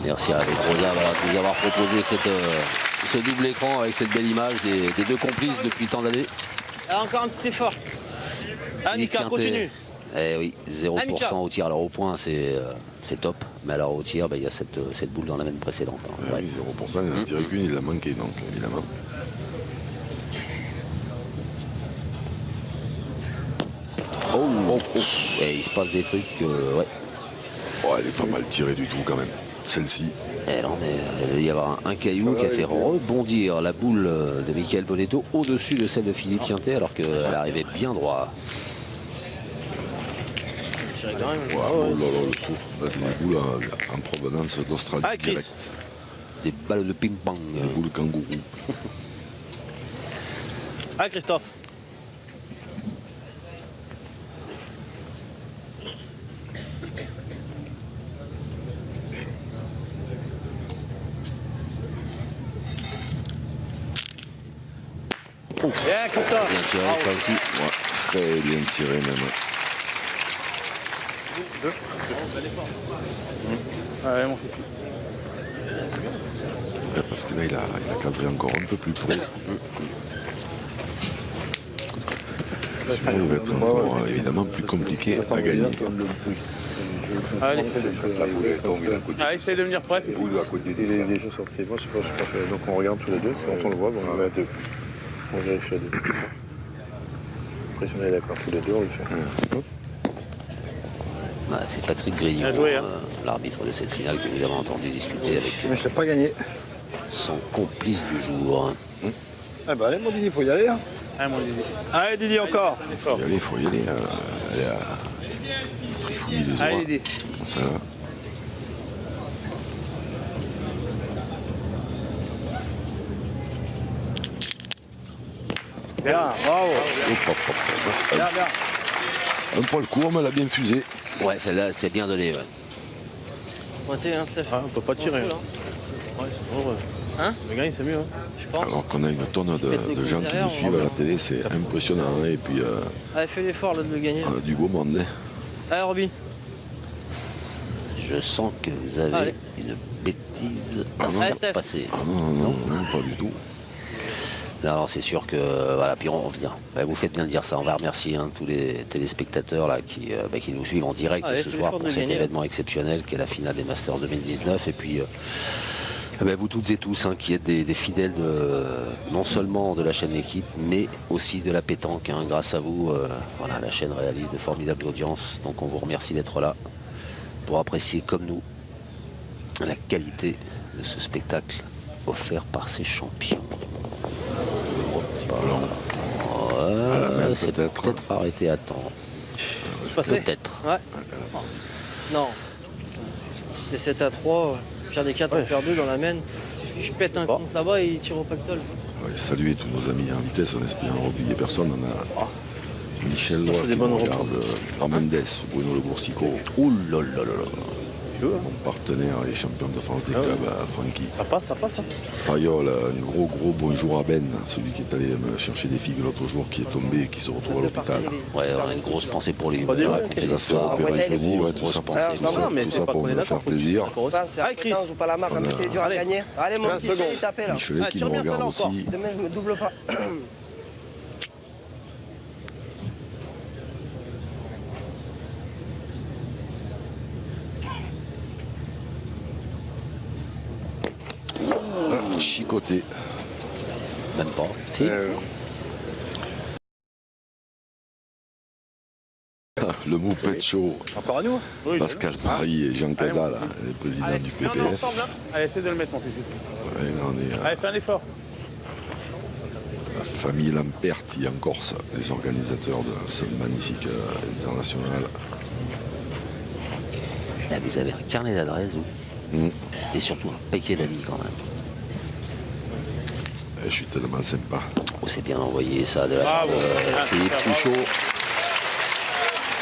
A: Merci à Rosa de nous avoir proposé ce double écran avec cette belle image des deux complices depuis tant d'années.
K: Encore un petit effort.
E: Annika, continue.
A: Eh oui, 0% au tir. Alors au point, c'est top. Mais alors au tir, il y a cette boule dans la main précédente. Hein.
B: Oui, 0%, il n'a tiré qu'une, il a manqué, donc évidemment.
A: Et il se passe des trucs, ouais.
B: Oh, elle est pas mal tirée du tout quand même, celle-ci.
A: Eh non, mais il va y avoir un caillou qui a fait rebondir la boule de Michael Bonetto au-dessus de celle de Philippe Quintet, alors qu'elle arrivait bien droit.
B: Oh là là, le souffle. Là, c'est des boules en provenance d'Australie.
E: Ah, Chris.
A: Des balles de ping-pong.
B: Des boules kangourou.
E: Ah, Christophe. Bien, Christophe.
A: Bien tiré, ça aussi.
B: Ouais, très bien tiré même.
J: Ouais, mon fifi.
B: Parce que là, il a cadré encore un peu plus près. Il va être encore évidemment plus compliqué à gagner.
J: Allez, essaye de venir près.
M: Il est déjà sorti. Moi, je pense que donc on regarde tous les deux, quand on le voit, bon, on va deux. On vérifie les deux. Après, si on est d'accord tous les deux, on le fait.
A: C'est Patrick Grignon,
E: hein.
A: l'arbitre de cette finale que nous avons entendu discuter avec
H: Mais je l'ai pas gagné.
A: son complice du jour.
F: Ah bah allez mon Didi, il faut y aller. Hein.
E: Allez, mon Didi.
F: Allez Didi, encore.
B: Il faut y aller. Aller à trifouiller les oies.
E: Allez, Didi.
B: Ça.
F: Bien, bravo.
B: Bien, bien. Un poil court, mais elle a bien fusé.
A: Ouais, celle-là, c'est bien donné. Ouais.
K: Pointé, hein, Steph.
E: Ah, on peut pas tirer.
K: Hein.
E: Ouais, c'est bon, ouais.
K: Hein
E: Le gagne, c'est mieux. Hein.
K: Je pense.
B: Alors qu'on a une tonne de gens qui nous suivent à la télé, c'est impressionnant. Hein. Et puis,
K: Allez, fais l'effort là, de le gagner.
B: on a du beau monde. Hein.
K: Allez, Robin.
A: Je sens que vous avez une bêtise à
K: Allez,
A: faire passer.
B: Ah non, pas du tout.
A: Alors c'est sûr que voilà, puis on vient. Vous faites bien de dire ça. On va remercier tous les téléspectateurs là qui nous suivent en direct ce soir pour cet événement exceptionnel qui est la finale des Masters 2019. Et puis vous toutes et tous qui êtes des fidèles non seulement de la chaîne L'équipe, mais aussi de la pétanque. Grâce à vous, voilà, la chaîne réalise de formidables audiences. Donc on vous remercie d'être là pour apprécier comme nous la qualité de ce spectacle offert par ces champions. C'est peut-être arrêté à temps. Peut-être.
K: Ouais. Non. C'était 7-3. Pierre des 4, on perd 2 dans la main. Je pète un compte là-bas et il tire au pactole.
B: Ouais, saluer tous nos amis en vitesse, on espère n'oublier personne. On a Michel Loire qui nous regarde, Mendes, Bruno Le Boursico.
A: Ouh là là là là.
B: Mon partenaire et champion de France des clubs, Francky.
E: Ça passe, ça passe. Hein.
B: Fayol, un gros bonjour à Ben, celui qui est allé me chercher des figues l'autre jour, qui est tombé et qui se retrouve à l'hôpital.
A: Ouais, on a une grosse pensée pour lui.
B: Il va se faire opérer jeudi, tout ça pour me faire plaisir.
K: Allez, Chris. On joue pas la marque, mais c'est dur à gagner. Allez, mon petit, il t'appelle.
B: Michelet qui nous regarde aussi.
K: Demain, je me double pas.
B: Chicoté.
A: Même pas. Si.
B: Le Moupette Show.
F: Encore à nous.
B: Pascal Paris et Jean Casal, les présidents du PPF.
J: On est ensemble, hein. Allez, essaie de le mettre, mon fifi. Allez, fais un effort.
B: La famille Lamperti en Corse, les organisateurs de ce magnifique international.
A: Là, vous avez un carnet d'adresses, et surtout un paquet d'amis quand même.
B: Je suis tellement sympa.
A: Oh, c'est bien envoyé ça de la part de Philippe Suchot.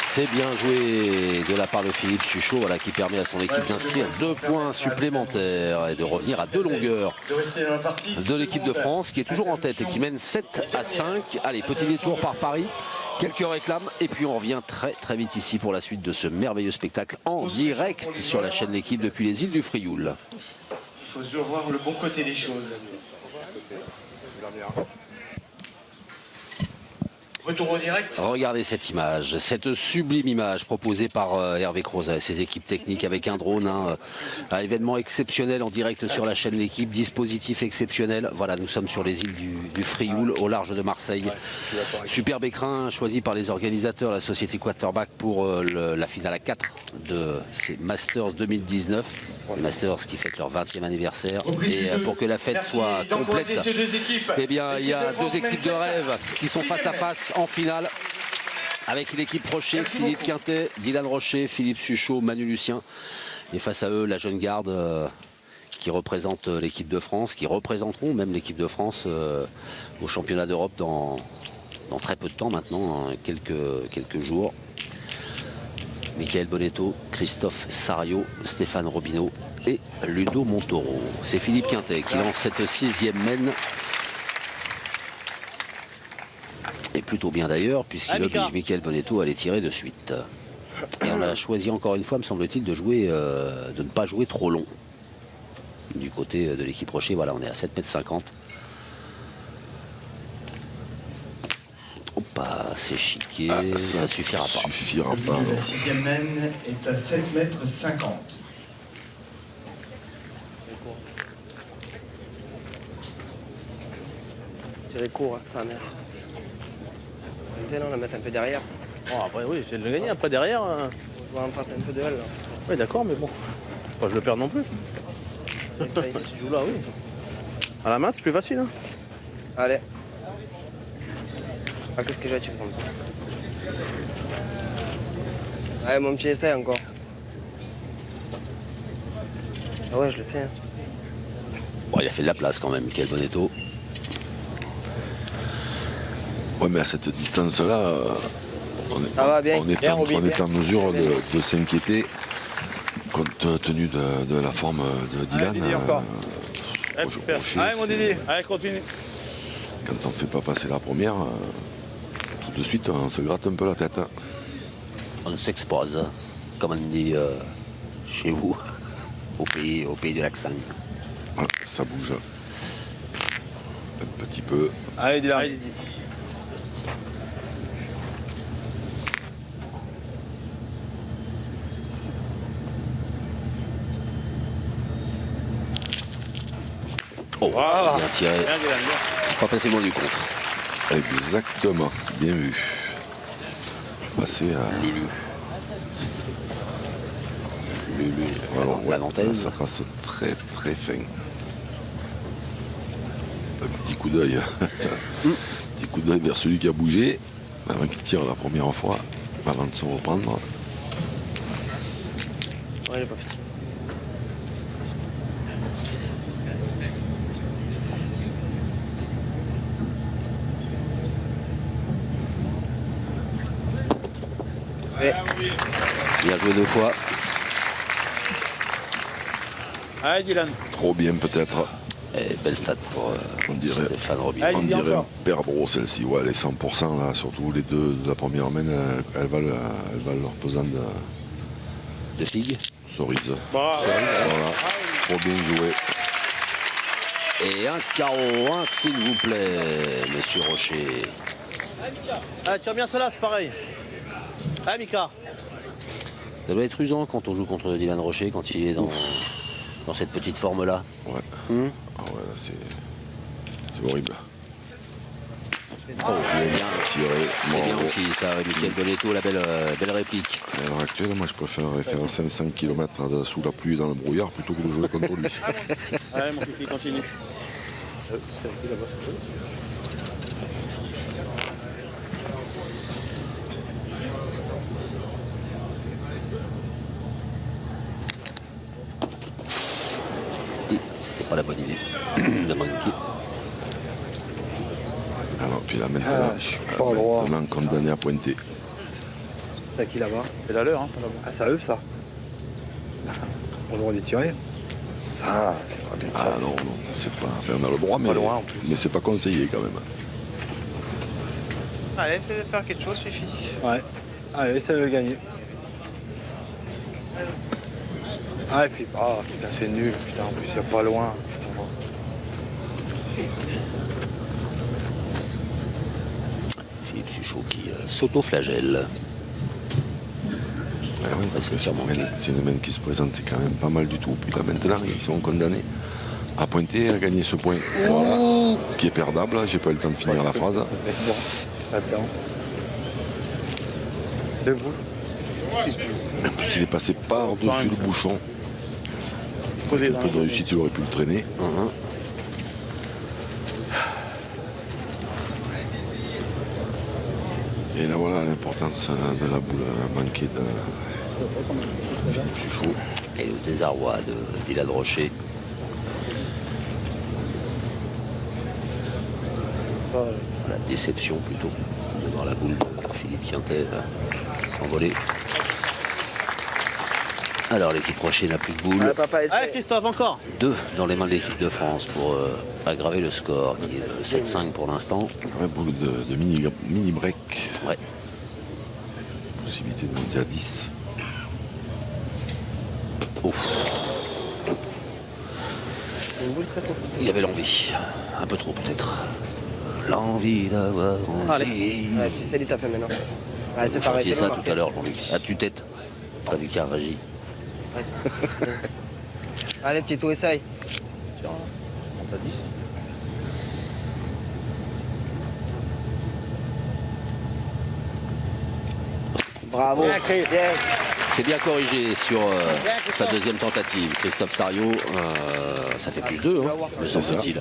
A: C'est bien joué de la part de Philippe Suchot, voilà, qui permet à son équipe d'inscrire 2 points supplémentaires et de revenir à 2 longueurs de l'équipe de France, qui est toujours en tête et qui mène 7-5. Allez, petit détour par Paris, Quelques réclames et puis on revient très vite ici pour la suite de ce merveilleux spectacle en direct sur la chaîne L'équipe depuis les îles du Frioul.
I: Il faut toujours voir le bon côté des choses. Retour au direct.
A: Regardez cette image, cette sublime image proposée par Hervé Crozat et ses équipes techniques avec un drone, un événement exceptionnel en direct sur la chaîne L'équipe, dispositif exceptionnel. Voilà, nous sommes sur les îles du Frioul, au large de Marseille. Superbe écrin choisi par les organisateurs, la société Quarterback pour la finale à 4 de ces Masters 2019. Les Masters qui fêtent leur 20e anniversaire. Et pour que la fête soit complète, eh bien, il y a deux équipes de rêve qui sont face à face en finale avec l'équipe Rocher, Philippe Quintet, Dylan Rocher, Philippe Suchot, Manu Lucien. Et face à eux, la jeune garde qui représente l'équipe de France, qui représenteront même l'équipe de France au championnat d'Europe dans très peu de temps maintenant, hein, quelques jours. Michael Bonetto, Christophe Sario, Stéphane Robineau et Ludo Montoro. C'est Philippe Quintet qui lance cette 6e mène. Et plutôt bien d'ailleurs, puisqu'il oblige Michael Bonetto à les tirer de suite. Et on a choisi encore une fois, me semble-t-il, de ne pas jouer trop long. Du côté de l'équipe Rocher, voilà, on est à 7,50 m. Hoppa, c'est chiqué, ça suffira pas.
G: La 6e mène est à 7,50 m.
K: Tirer court, sa mère. On la mettre un peu derrière.
E: Bon, après, oui, j'ai de le gagner après derrière.
K: On va en passer un peu de elle.
E: Oui, d'accord, mais bon. Pas je le perds non plus. Si tu joues là, oui. À la main, c'est plus facile. Hein.
K: Allez. Ah, qu'est-ce que j'ai à tirer comme ça? Allez, mon petit essai encore. Ah ouais, je le sais. Hein.
A: Bon, il a fait de la place quand même, Michael Bonetto.
B: Ouais, mais à cette distance-là, on est en mesure de s'inquiéter compte tenu de la forme de Dylan.
J: Allez, mon Didi, allez, continue.
B: Quand on ne fait pas passer la première, tout de suite, on se gratte un peu la tête. Hein.
A: On s'expose, comme on dit chez vous, au pays de l'accent.
B: Ouais, ça bouge un petit peu.
F: Allez, Dylan. Allez, Didi.
A: Oh, bien tiré. Pas passer loin du contre.
B: Exactement, bien vu. Passer à
A: Lulu.
B: Voilà,
A: la Nantaise.
B: Ça passe très fin. Un petit coup d'œil. Petit coup d'œil vers celui qui a bougé, avant qu'il tire la première fois, avant de se reprendre.
K: Ouais, il est pas facile.
A: Il a joué 2 fois.
J: Allez, Dylan.
B: Trop bien peut-être.
A: Et belle stat pour Stéphane Robineau.
B: On dirait un perdreau celle-ci. Ouais, les 100% là, surtout les deux de la première main, elles valent leur pesant
A: de figues.
B: Cerise. Voilà. Trop bien joué.
A: Et un carreau, s'il vous plaît, monsieur Rocher.
E: Ah, tire bien cela, c'est pareil. Ah, Mika.
A: Ça doit être usant quand on joue contre Dylan Rocher, quand il est dans cette petite forme-là.
B: Ouais. Ah ouais, c'est horrible.
A: Oh, c'est bien tiré. C'est bien aussi, ça, Michael Bonetto, la belle réplique.
B: À l'heure actuelle, moi je préfère faire 500 km sous la pluie et dans le brouillard plutôt que de jouer contre lui.
J: Allez, mon fils, continue.
A: C'était pas la bonne idée de manquer.
B: Alors, puis là maintenant,
F: je suis pas droit.
B: Maintenant condamné à pointer.
F: C'est à qui là-bas?
J: C'est la leur, hein, ça va.
F: Ah, ça eux, ça. On a le droit d'y tirer. Ah, c'est pas bien.
B: Ah non, c'est pas. Enfin, on a le droit, mais c'est pas conseillé quand même.
F: Allez, essaye de faire quelque chose, Fifi. Ouais. Allez, essaye de le gagner. Ah, et puis, putain, c'est nul. Putain, en plus, il n'y a pas loin.
A: Philippe Suchot qui s'auto-flagelle.
B: Ah oui, parce que c'est un domaine qui se présente quand même pas mal du tout. Puis là maintenant, ils sont condamnés à pointer, à gagner ce point. Voilà, qui est perdable. J'ai pas eu le temps de finir la phrase.
F: Attends. Debout.
B: Il est passé par-dessus le bouchon. Avec un peu de réussite, il aurait pu le traîner. Et là voilà l'importance de la boule manquée de Philippe Suchot.
A: Et le désarroi de Dylan Rocher. La déception plutôt de voir la boule de Philippe Quintet s'envoler. Alors l'équipe Rocher n'a plus de boule.
E: Allez Christophe, encore.
A: 2 dans les mains de l'équipe de France pour aggraver le score qui est de 7-5 pour l'instant.
B: Ouais, boule de mini break.
A: Ouais.
B: Possibilité de monter à 10.
K: Une boule très simple.
A: Il y avait l'envie. Un peu trop peut-être. L'envie d'avoir envie.
K: Allez. Ouais, petit salut taper maintenant. Ouais, c'est pareil.
A: J'ai ça tout à l'heure, Jean-Luc. À tue-tête. Pas du Carragie.
K: Ouais, allez, petit tout, essaye.
E: Tiens, monte à 10.
K: Bravo. Bien.
A: C'est bien corrigé sur sa deuxième tentative. Christophe Sariot, ça fait plus 2, me semble-t-il.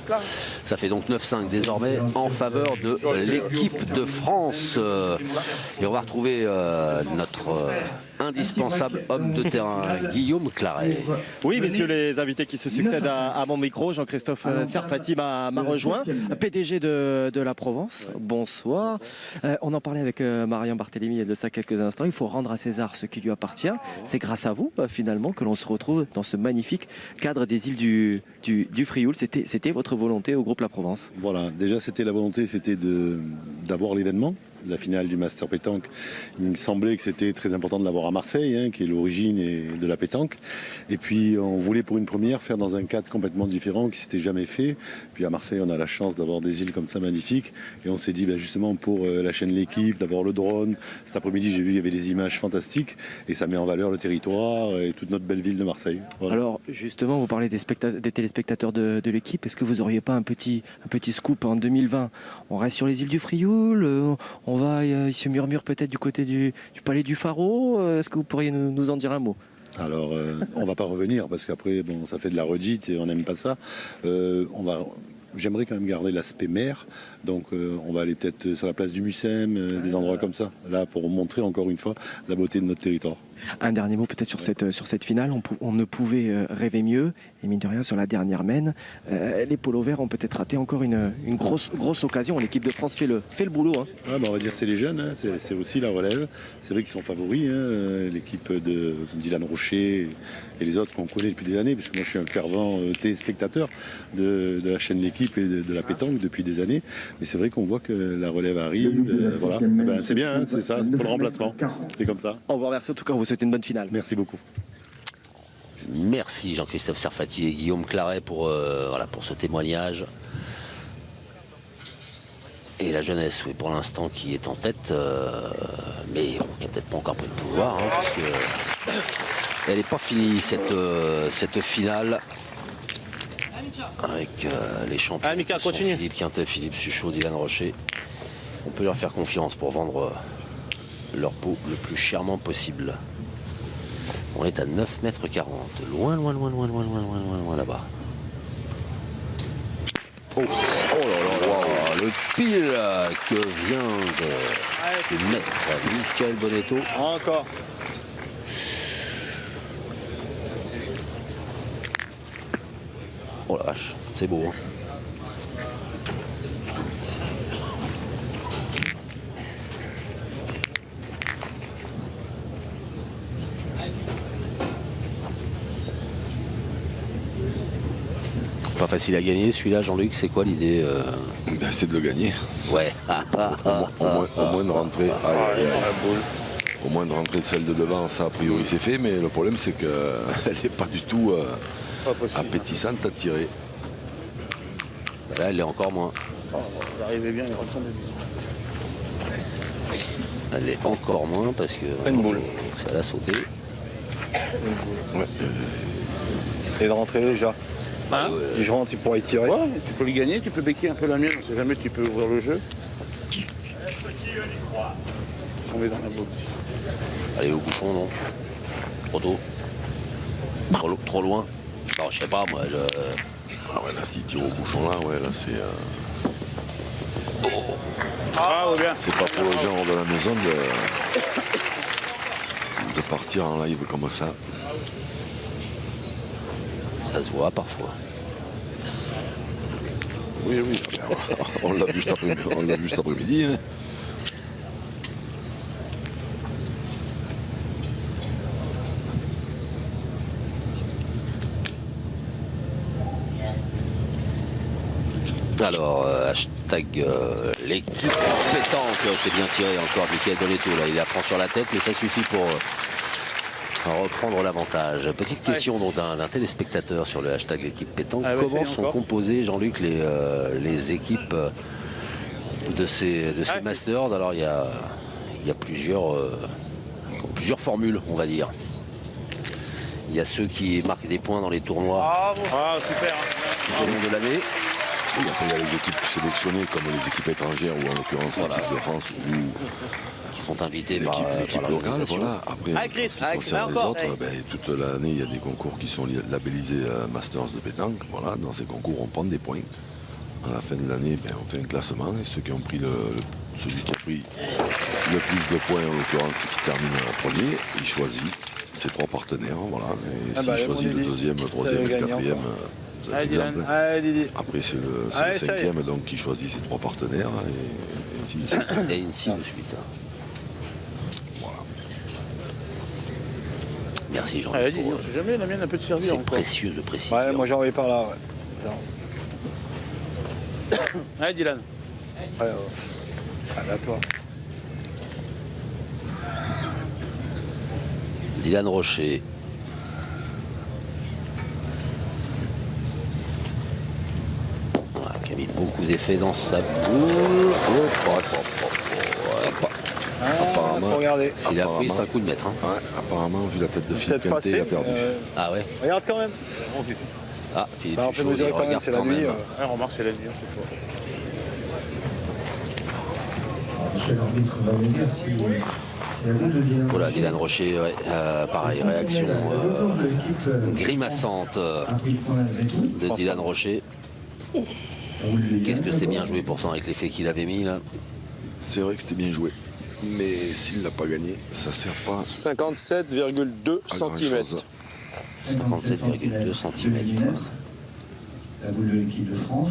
A: Ça fait donc 9-5 désormais en faveur de l'équipe de France. Et on va retrouver notre indispensable homme de terrain, Guillaume Claret.
C: Oui, messieurs les invités qui se succèdent à mon micro, Jean-Christophe Serfati m'a rejoint, PDG de la Provence. Bonsoir. On en parlait avec Marion Barthélémy il y a de ça quelques instants. Il faut rendre à César ce qui lui appartient. C'est grâce à vous, finalement, que l'on se retrouve dans ce magnifique cadre des îles du Frioul. C'était votre volonté au groupe La Provence?
N: Voilà, déjà c'était la volonté, c'était d'avoir l'événement. La finale du Master Pétanque, il me semblait que c'était très important de l'avoir à Marseille, qui est l'origine de la pétanque. Et puis on voulait pour une première faire dans un cadre complètement différent qui s'était jamais fait. Puis à Marseille, on a la chance d'avoir des îles comme ça magnifiques. Et on s'est dit justement pour la chaîne L'équipe, d'avoir le drone. Cet après-midi, j'ai vu il y avait des images fantastiques et ça met en valeur le territoire et toute notre belle ville de Marseille. Voilà.
C: Alors justement, vous parlez des téléspectateurs de l'équipe. Est-ce que vous n'auriez pas un petit scoop en 2020? On reste sur les îles du Frioul, il se murmure peut-être du côté du palais du Pharaon. Est-ce que vous pourriez nous en dire un mot?
N: Alors, on ne va pas revenir parce qu'après, ça fait de la redite et on n'aime pas ça. J'aimerais quand même garder l'aspect mer. Donc, on va aller peut-être sur la place du Mucem, des endroits comme ça, là, pour montrer encore une fois la beauté de notre territoire.
C: Un dernier mot peut-être sur cette finale. On ne pouvait rêver mieux. Et mine de rien, sur la dernière mène, les polos verts ont peut-être raté encore une grosse occasion. L'équipe de France fait le boulot.
N: Ouais, on va dire c'est les jeunes, c'est aussi la relève. C'est vrai qu'ils sont favoris, l'équipe de Dylan Rocher et les autres qu'on connaît depuis des années, parce que moi je suis un fervent téléspectateur de la chaîne L'équipe et de la pétanque depuis des années. Mais c'est vrai qu'on voit que la relève arrive. Voilà. C'est bien, c'est ça, c'est pour le remplacement. C'est comme ça.
C: On vous remercie en tout cas, on vous souhaite une bonne finale.
N: Merci beaucoup.
A: Merci Jean-Christophe Serfati et Guillaume Claret pour ce témoignage. Et la jeunesse, oui, pour l'instant, qui est en tête, mais qui n'a peut-être pas encore pris le pouvoir, parce que elle n'est pas finie cette finale avec les champions Philippe Quintet, Philippe Suchot, Dylan Rocher. On peut leur faire confiance pour vendre leur peau le plus chèrement possible. On est à 9,40 m. Loin là-bas. Oh là là, le pile que vient de mettre Michael Bonetto.
F: Encore.
A: Oh la vache, c'est beau. pas facile à gagner celui-là, Jean-Luc, c'est quoi l'idée
B: C'est de le gagner.
A: Ouais.
B: Au moins de rentrer. Au moins de rentrer de celle de devant, ça a priori c'est fait, mais le problème c'est qu'elle n'est pas du tout appétissante à tirer.
A: Là, elle est encore moins.
J: J'arrivais bien, il retombait bien.
A: Elle est encore moins parce que ça l'a sauté.
F: Ouais. Et de rentrer déjà.
J: Hein
F: Si je rentre, il pourra y tirer.
J: Ouais, tu peux le gagner, tu peux béquer un peu la mienne, on sait jamais, tu peux ouvrir le jeu. Tomber dans la boxe.
A: Allez au bouchon, non? Trop tôt. Trop loin. Non, je sais pas, moi.
B: Ah ouais, là, s'il tire au bouchon, là, ouais, là, c'est...
J: Ah, ouais, bien.
B: C'est pas pour le genre de la maison de partir en live comme ça.
A: Ça se voit parfois.
B: Oui, on l'a vu cet après-midi. Hein.
A: Alors, hashtag l'équipe pétanque, c'est bien tiré encore Michael Doletto, là il apprend sur la tête, mais ça suffit pour reprendre l'avantage. Petite question donc d'un téléspectateur sur le hashtag l'équipe pétanque. Comment sont composées, Jean-Luc, les équipes de ces Masters? Alors il y a plusieurs formules, on va dire. Il y a ceux qui marquent des points dans les tournois
J: super.
A: Tout au long de l'année.
B: Oui, après, il y a les équipes sélectionnées, comme les équipes étrangères, ou en l'occurrence l'équipe de France, ou
A: qui sont invitées
B: l'équipe locale. Voilà. Après,
K: Ah, Chris,
B: en ce qui concerne les autres, toute l'année, il y a des concours qui sont labellisés Masters de pétanque. Voilà, dans ces concours, on prend des points. À la fin de l'année, on fait un classement, et ceux qui ont pris celui qui a pris le plus de points, en l'occurrence, qui termine premier, il choisit ses 3 partenaires. Voilà. Et s'il choisit le deuxième, le troisième, le quatrième... Après c'est le 5e donc qui choisit ses 3 partenaires et ainsi de suite.
A: Et ainsi de suite.
B: Voilà.
A: Merci Jean-Luc.
J: On sait jamais, la mienne elle peut te servir.
A: C'est précieux de préciser.
F: Ouais, moi j'en vais par là. Ouais.
J: Allez Dylan.
F: Ouais, allez à toi.
A: Dylan Rocher. Qui a mis beaucoup d'effets dans sa boule. S'il a pris, c'est un coup de maître. Hein.
B: Ouais, apparemment, vu la tête de Philippe Quintet, il a perdu.
A: Ah ouais.
F: Regarde quand même.
A: Ah, Philippe
F: on peut mesurer quand même, c'est la nuit.
J: Remarque, c'est la nuit, c'est toi.
G: Monsieur l'arbitre va me dire si la boule de Dylan.
A: Voilà, Dylan Rocher, ouais, pareil, réaction grimaçante de Dylan Rocher. Qu'est-ce que c'est bien joué pourtant avec l'effet qu'il avait mis là.
B: C'est vrai que c'était bien joué. Mais s'il ne l'a pas gagné, ça ne sert pas.
O: 57,2 cm.
A: 57,2 cm.
G: La boule de l'équipe de France.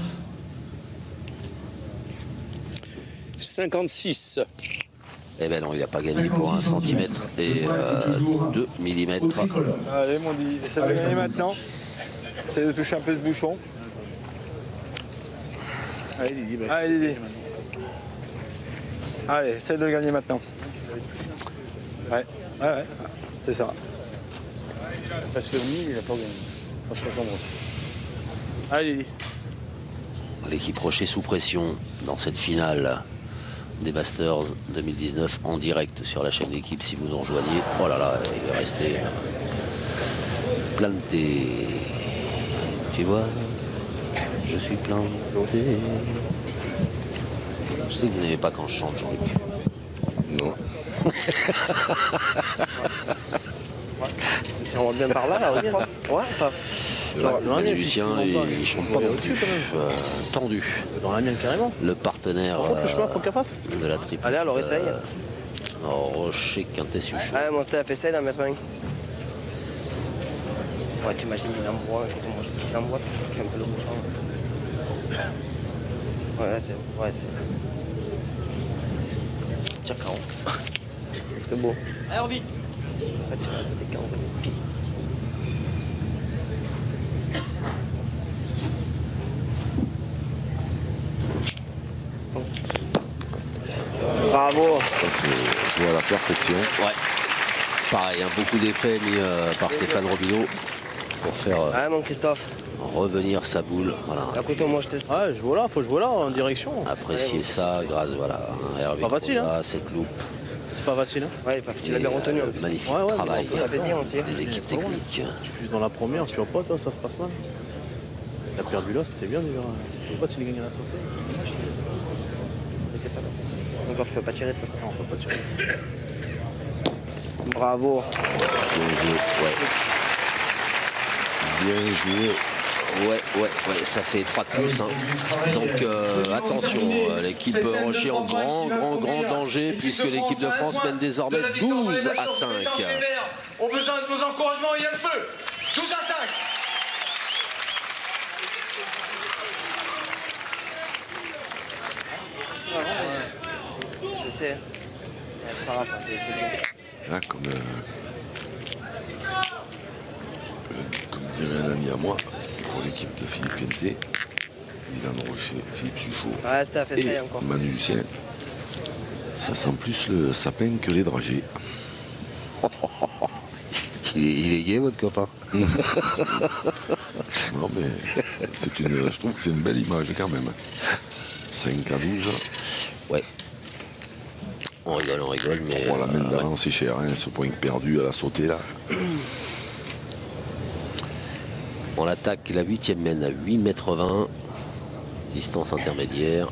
O: 56.
F: Eh
A: ben non, il n'a pas gagné pour 1 cm et 2 mm.
F: Allez mon dit, essaie de gagner maintenant. Essaie de toucher un peu ce bouchon.
J: Allez Didi,
F: allez Didi. Allez, essaie de le gagner maintenant. Ouais, c'est ça.
J: Parce que lui, il n'a pas gagné. Allez Didi.
A: L'équipe Rocher sous pression dans cette finale des Masters 2019 en direct sur la chaîne d'équipe si vous nous rejoignez. Oh là là, il va rester planté. Tu vois, je suis planté. Je sais que vous n'aimez pas quand je chante, Jean-Luc.
B: Non.
K: Tu rentres bien par là, là, ouais, pas.
A: Lucien, il chante pas non plus. Tendu.
E: Dans la mienne carrément.
A: Le partenaire
E: le chemin, faut qu'elle fasse.
A: de la triple.
K: Allez, alors essaye.
A: Rocher, Quintet, Suchot.
K: Ouais, mon Steph, essaye d'en mettre un. Ouais, t'imagines, il envoie, moi je dis qu'il envoie, tu touches un peu le bouchon. Ouais, c'est. Tire 40. Ce serait beau. Allez, on vite. Ouais, tu vois, c'était 40. Bravo.
B: C'est joué à la perfection.
A: Ouais. Pareil, hein, beaucoup d'effets mis par Stéphane Robineau pour faire
K: Ouais, mon Christophe.
A: revenir sa boule. Voilà.
K: Écoute, moi je teste.
E: Ouais, je vois là, faut jouer là en direction.
A: Apprécier ça grâce voilà, à Hervé
E: Pas facile,
A: Croza,
E: hein.
A: cette loupe.
E: C'est pas facile. Hein.
K: Ouais, tu l'as bien retenu en plus.
A: Magnifique
E: Ouais,
A: travail
K: faut taper bien aussi.
A: des équipes techniques.
E: Tu fuses dans la première, tu vois pas, toi, ça se passe mal. Il a perdu là, c'était bien déjà. Je sais pas s'il gagne à la santé.
K: Encore, tu peux pas tirer de toute façon.
E: Non, on peut pas tirer.
K: Bravo.
A: Bien joué, ouais.
B: Bien joué.
A: Ouais, ça fait 3 de plus. Hein. Donc attention, l'équipe Rocher en grand danger puisque l'équipe de France mène désormais 12 à 5.
I: Ont besoin de vos encouragements, il y a le feu. 12 à 5.
K: Je sais. Ouais, c'est pas grave, c'est bien.
B: Là, comme dirait un ami à moi, pour l'équipe de Philippe Quintet, Dylan Rocher, Philippe Suchot
K: Ouais, c'était à fait
B: et
K: ça encore.
B: Manu Lucien, ça sent plus le sapin que les dragées.
A: Il est gai votre copain.
B: Non mais je trouve que c'est une belle image quand même. 5 à 12.
A: Ouais. On rigole, mais.
B: La main d'avant c'est cher, hein, ce point perdu à la sautée là.
A: On attaque la 8e mène à 8,20 m. Distance intermédiaire.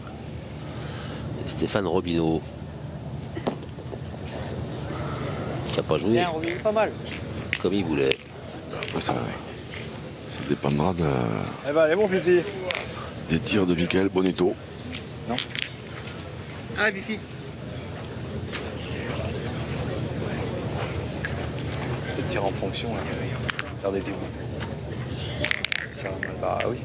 A: Stéphane Robineau. Qui n'a pas joué.
K: Bien, Robineau, pas mal.
A: Comme il voulait.
B: Ça dépendra
F: Eh ben, allez, mon petit.
B: des tirs de Michael Bonetto.
F: Non.
K: Ah, Bifi.
F: Je tire en fonction, là. Faire des débuts. Bah oui.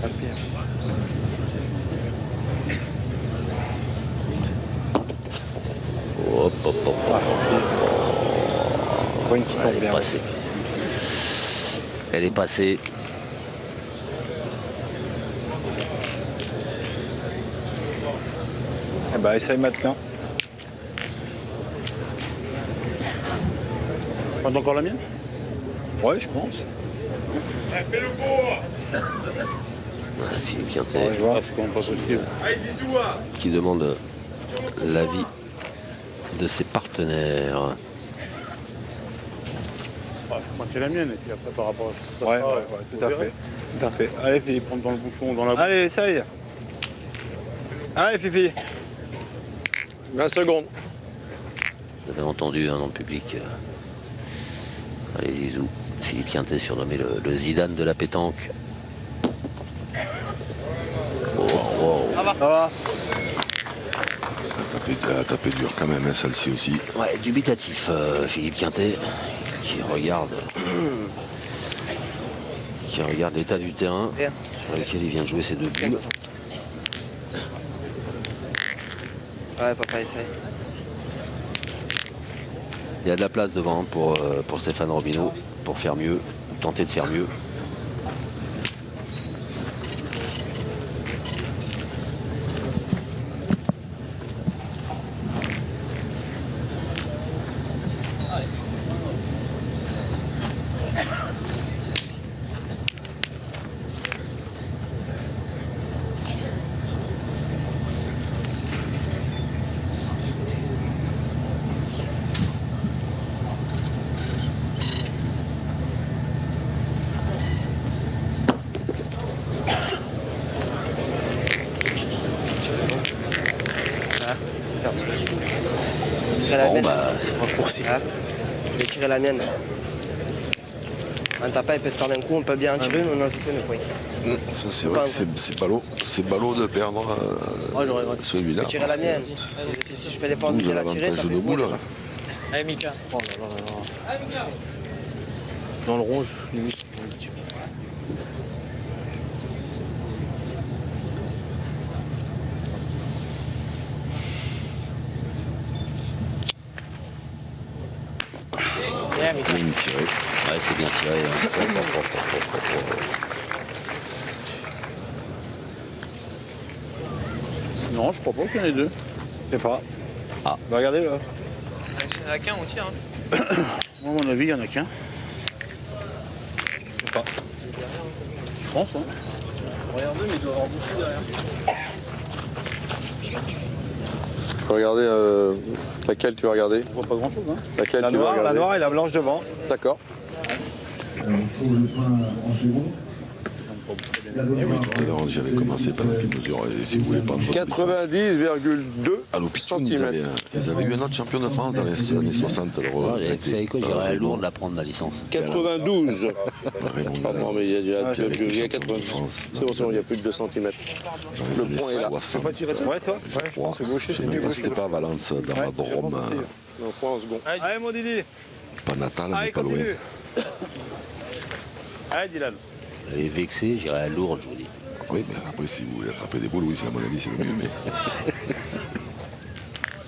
F: Pas le pire.
A: Elle est passée. Elle est passée.
F: Eh ben, essaye maintenant.
J: Pas encore la mienne?
F: Ouais, je pense.
I: Fais le cours.
A: Philippe Quintet.
F: Ouais, je vois.
J: Parce qu'on pas possible.
I: Allez, Zizouआ.
A: Qui demande l'avis de ses partenaires.
J: Ouais, je crois que c'est la mienne et puis après par rapport à ça.
F: Ouais, tout à fait. Tout à fait. Allez, Philippe.
J: Prendre dans le bouchon, dans la.
F: Allez, essaye. Allez, Fifi.
O: 20 secondes.
A: Vous avez entendu hein, dans le public. Allez Zizou. Philippe Quintet surnommé le Zidane de la pétanque. Oh, wow.
F: Ça va.
B: Elle a tapé dur quand même, hein, celle-ci aussi.
A: Ouais, dubitatif, Philippe Quintet, qui regarde l'état du terrain sur lequel il vient de jouer ses 2 buts.
K: Ouais, papa, essaye.
A: Il y a de la place devant pour Stéphane Robineau pour faire mieux, tenter de faire mieux.
K: La mienne.
E: Raccourci.
K: Je vais tirer la mienne. Un tapin, il peut se perdre un coup, on peut bien en tirer une, on en joue une, oui.
B: Ça c'est vrai que c'est ballot de perdre celui-là.
K: Je vais tirer la mienne. Si je fais l'effort de la tirer, ça fait
B: de boule.
K: Allez, Mika.
E: Oh là là là là. Dans le ronge, limite.
B: Bien tiré.
A: Ouais, c'est bien tiré. Hein.
J: Non, je crois pas qu'il y en ait deux.
F: Je sais pas.
A: Ah.
F: Bah, regardez là.
I: S'il y en a qu'un, on tire. Hein.
J: Moi, à mon avis, il n'y en a qu'un.
F: Je sais pas.
J: Je pense, hein.
I: Regardez, mais il doit y avoir beaucoup derrière.
O: Faut regarder laquelle tu vas regarder.
J: On voit pas grand chose, hein.
O: Laquelle
F: La
O: tu vas
F: noire,
O: regarder.
F: la noire et la blanche devant.
O: D'accord.
G: Pour le point en second.
B: Tout à l'heure, j'avais commencé par la mesure, et si vous voulez pas me
O: 90,2
B: à l'hôpital, ils avaient eu un autre champion de France dans les années 60.
A: Vous savez quoi, j'irais à Lourdes la prendre la licence.
O: 92. Pardon, mais il y a 92. C'est bon, il y a plus de 2 cm. Le point est là.
B: Tu
F: Ouais, toi? Ouais, je pense que gaucher,
B: je
F: c'est
B: sais
F: mieux
B: même pas
F: gaucher.
B: si c'était pas à Valence, dans la Drôme,
O: Le point en second.
F: Allez, mon Didi.
B: pas natal, mais
F: Allez,
B: pas loin.
F: continue.
J: Allez, Dylan.
A: Et vexé, j'irais à Lourdes, je vous dis.
B: Oui, mais après, si vous voulez attraper des boules, oui, c'est à mon avis, c'est le mieux. Mais...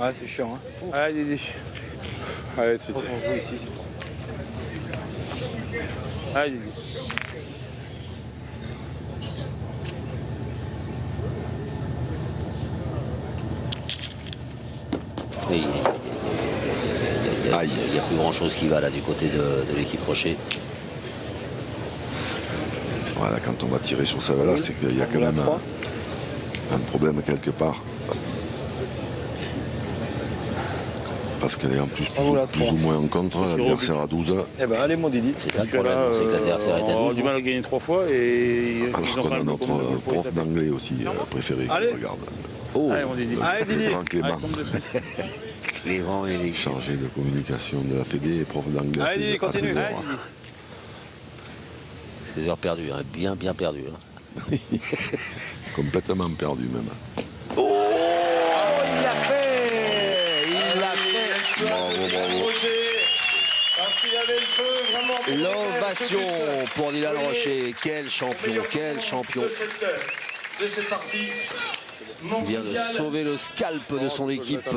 F: Ouais, c'est chiant. Hein.
J: Allez, Didi.
O: Allez, c'est
J: Allez, Didi.
A: Et il n'y a plus grand chose qui va là du côté de l'équipe Rocher.
B: Voilà, quand on va tirer sur ça là, c'est qu'il y a quand même un problème quelque part. Parce qu'elle est en plus plus ou moins en contre, l'adversaire à 12.
F: Eh ben, allez, mon Didi.
A: C'est ça le problème, c'est que l'adversaire est à 12.
J: On a du mal à gagner 3 fois et
B: Alors qu'on a notre prof d'anglais aussi préféré qui
F: Allez.
B: regarde.
A: Oh,
J: Allez, mon Didi.
F: Allez, Didi.
B: Grand Clément,
A: Clément et les
B: chargé de communication de la Fédé et prof d'anglais à
F: Allez, Didi,
B: 16
F: continue.
B: heures.
A: des heures perdues, hein, bien perdues. Hein.
B: Complètement perdu même.
A: Oh, il l'a fait. Il l'a fait.
B: Bravo.
I: Parce qu'il y avait le feu vraiment.
A: L'ovation pour Dylan Rocher. Quel champion, quel champion.
I: De cette partie.
A: Il vient de sauver le scalp de son équipe.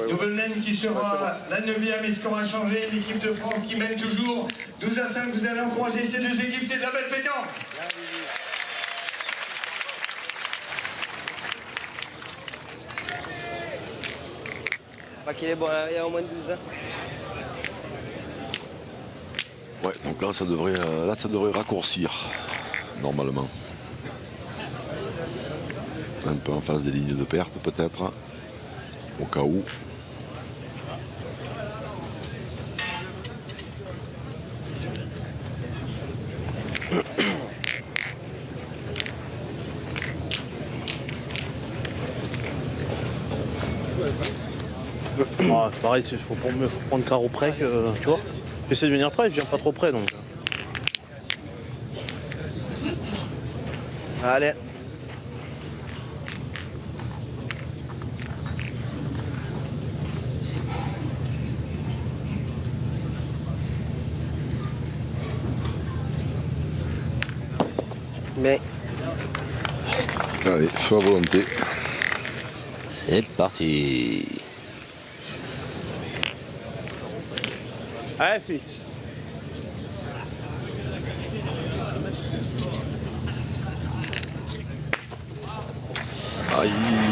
I: Nouvelle qui sera la 9e et ce qu'on va changer. L'équipe de France qui mène toujours 12-5. Vous allez encourager ces deux équipes. C'est de la belle pétanque.
K: Pas qu'il est bon, il y a au moins 12 ans.
B: Ouais, donc là ça devrait raccourcir normalement. Un peu en face des lignes de perte peut-être, au cas où.
E: Ah, pareil, il faut prendre carreau près, tu vois. J'essaie de venir près, je viens pas trop près donc.
K: Allez. Mais.
B: Allez, feu à volonté.
A: C'est parti.
J: Allez, fille.
B: Aïe,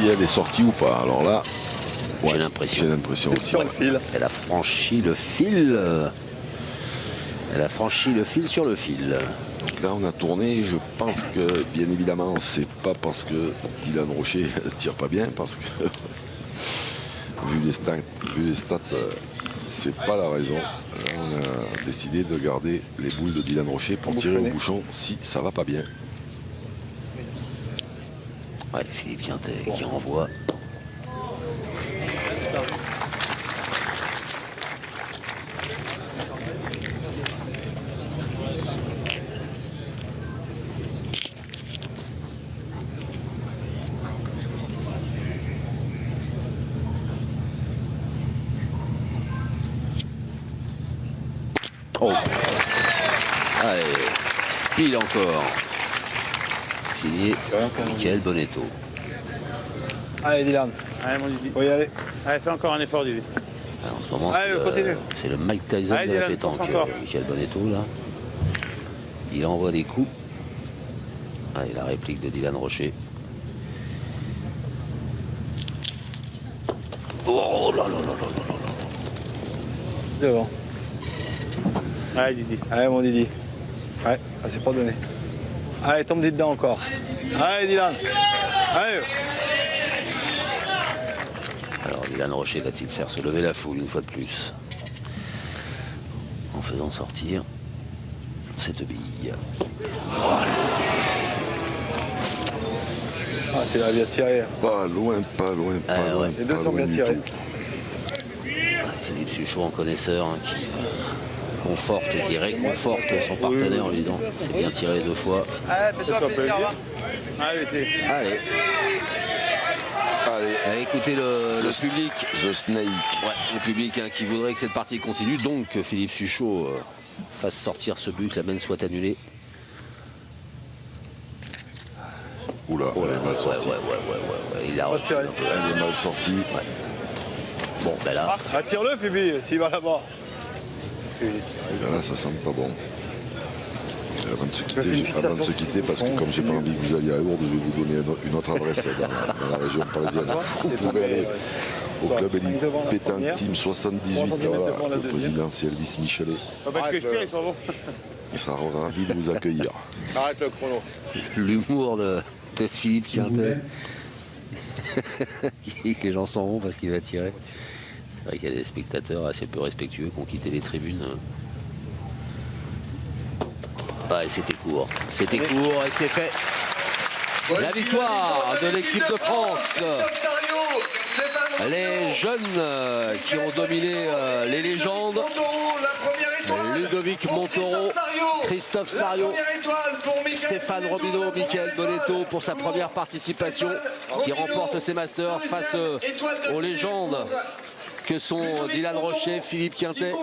B: elle est sortie ou pas? Alors là, ouais,
A: j'ai l'impression.
B: J'ai l'impression aussi.
F: Sur le fil.
A: Elle a franchi le fil. Elle a franchi le fil sur le fil.
B: Donc là, on a tourné. Je pense que, bien évidemment, c'est pas parce que Dylan Rocher tire pas bien, parce que vu les stats, c'est pas la raison. Là, on a décidé de garder les boules de Dylan Rocher pour tirer au bouchon si ça va pas bien.
A: Ouais, Philippe Quintet qui envoie. Oh. Allez, pile encore. Signé Michael Bonetto.
F: Allez, Dylan.
J: Allez, mon Didi.
F: Faut y aller.
J: Allez, fais encore un effort, Didi.
A: Alors, en ce moment,
F: Allez, continue.
A: c'est le Mike Tyson
J: Allez,
A: de la
J: Dylan,
A: pétanque,
J: fonce encore.
A: Michael Bonetto, là. Il envoie des coups. Allez, la réplique de Dylan Rocher. Oh là là là là là là.
F: Devant. Allez Didi. Allez mon Didi. Ouais, c'est pas donné. Allez, tombe dedans encore. Allez Dylan. Allez.
A: Alors Dylan Rocher va-t-il faire se lever la foule une fois de plus en faisant sortir cette bille. Voilà.
F: Ah, tu l'as bien tiré.
B: Pas loin, pas loin, pas loin.
F: Les deux sont bien tirés.
A: Philippe Suchot en connaisseur hein, qui conforte, qui réconforte son partenaire en lui disant c'est bien tiré 2 fois.
J: Allez.
A: Allez, écoutez le public.
B: The Snake.
A: Ouais, le public hein, qui voudrait que cette partie continue, donc que Philippe Suchot fasse sortir ce but, que la main soit annulée.
B: Oula, elle est mal sortie.
A: Ouais. Il a retiré.
B: Elle est mal sortie.
A: Ouais. Bon, ben là.
F: Attire-le, Phoebe, s'il va là-bas.
B: Ben là, ça sent pas bon. Avant de se quitter, parce que comme j'ai pas envie que vous alliez à Lourdes, je vais vous donner une autre adresse dans la région parisienne. Vous pouvez aller au club Elite Pétanque Team 78, voilà, le président c'est Elvis Michelet. Il sera ravi de vous accueillir.
J: Arrête le chrono.
A: L'humour de Philippe Quintet. Les gens s'en vont parce qu'il va tirer. C'est vrai qu'il y a des spectateurs assez peu respectueux qui ont quitté les tribunes. Ah, et c'était court. C'était court et c'est fait. La victoire de l'équipe de France. Les jeunes qui ont dominé les légendes. Ludovic Montoro, Christophe Sariot, Stéphane Robineau, Michael Bonetto pour sa première participation qui remporte ses masters face aux légendes que sont Dylan Rocher, Philippe Quintet,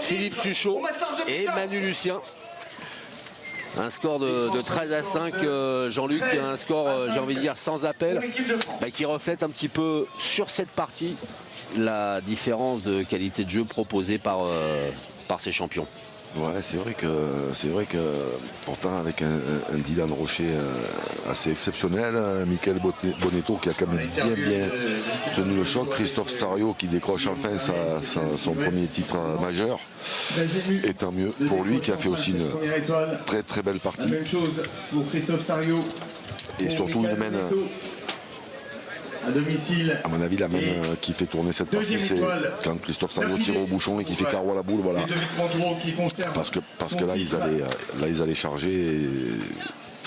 A: Philippe Suchot et Manu Lucien. Un score de 13-5, Jean-Luc, un score, j'ai envie de dire, sans appel, qui reflète un petit peu sur cette partie la différence de qualité de jeu proposée par ces champions.
B: Ouais, c'est vrai que pourtant avec un Dylan Rocher assez exceptionnel, Michael Bonetto qui a quand même bien tenu le choc, Christophe Sariot qui décroche enfin son premier titre majeur, et tant mieux pour lui qui a fait aussi une très très belle partie.
I: Même chose pour Christophe Sariot.
B: Et surtout une main
I: à domicile.
B: À mon avis, la main qui fait tourner cette partie, c'est quand Christophe Sariot tire au bouchon et qui fait carreau à la boule, voilà. Parce que là, ils allaient charger et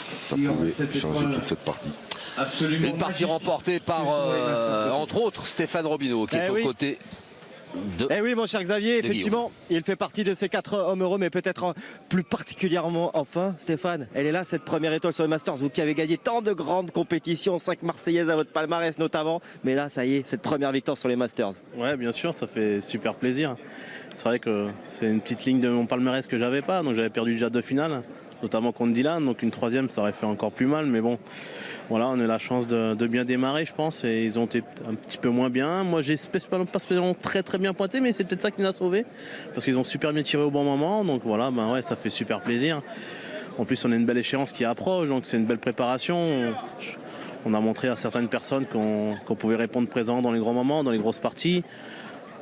B: ça pouvait changer toute cette partie.
I: Absolument.
A: Une partie remportée par, entre autres, Stéphane Robineau, qui est aux côtés de...
C: Eh oui, mon cher Xavier, effectivement, il fait partie de ces 4 hommes heureux, mais peut-être plus particulièrement, enfin, Stéphane, elle est là, cette première étoile sur le Masters, vous qui avez gagné tant de grandes compétitions, 5 Marseillaises à votre palmarès notamment, mais là, ça y est, cette première victoire sur les Masters.
E: Ouais, bien sûr, ça fait super plaisir. C'est vrai que c'est une petite ligne de mon palmarès que j'avais pas, donc j'avais perdu déjà 2 finales, notamment contre Dylan, donc une 3e, ça aurait fait encore plus mal, mais bon. Voilà, on a eu la chance de bien démarrer, je pense, et ils ont été un petit peu moins bien. Moi, j'ai pas spécialement très bien pointé, mais c'est peut-être ça qui nous a sauvés, parce qu'ils ont super bien tiré au bon moment. Donc voilà, ouais, ça fait super plaisir. En plus, on a une belle échéance qui approche, donc c'est une belle préparation. On a montré à certaines personnes qu'on pouvait répondre présent dans les grands moments, dans les grosses parties.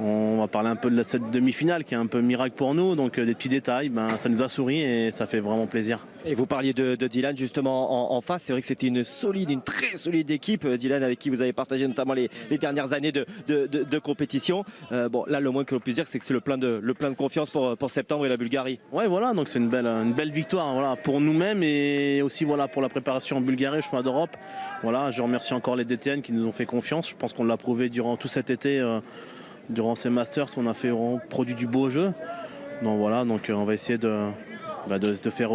E: On va parler un peu de cette demi-finale qui est un peu miracle pour nous, donc des petits détails, ça nous a souri et ça fait vraiment plaisir.
C: Et vous parliez de Dylan justement en face, c'est vrai que c'était une très solide équipe, Dylan, avec qui vous avez partagé notamment les dernières années de compétition. Bon, là, le moins que l'on puisse dire, c'est que c'est le plein de confiance pour septembre et la Bulgarie.
E: Ouais, voilà, donc c'est une belle victoire, voilà, pour nous-mêmes et aussi voilà, pour la préparation en Bulgarie, chemin d'Europe. Voilà, je remercie encore les DTN qui nous ont fait confiance, je pense qu'on l'a prouvé durant tout cet été. Durant ces Masters, on a fait produit du beau jeu. Donc voilà, donc on va essayer de faire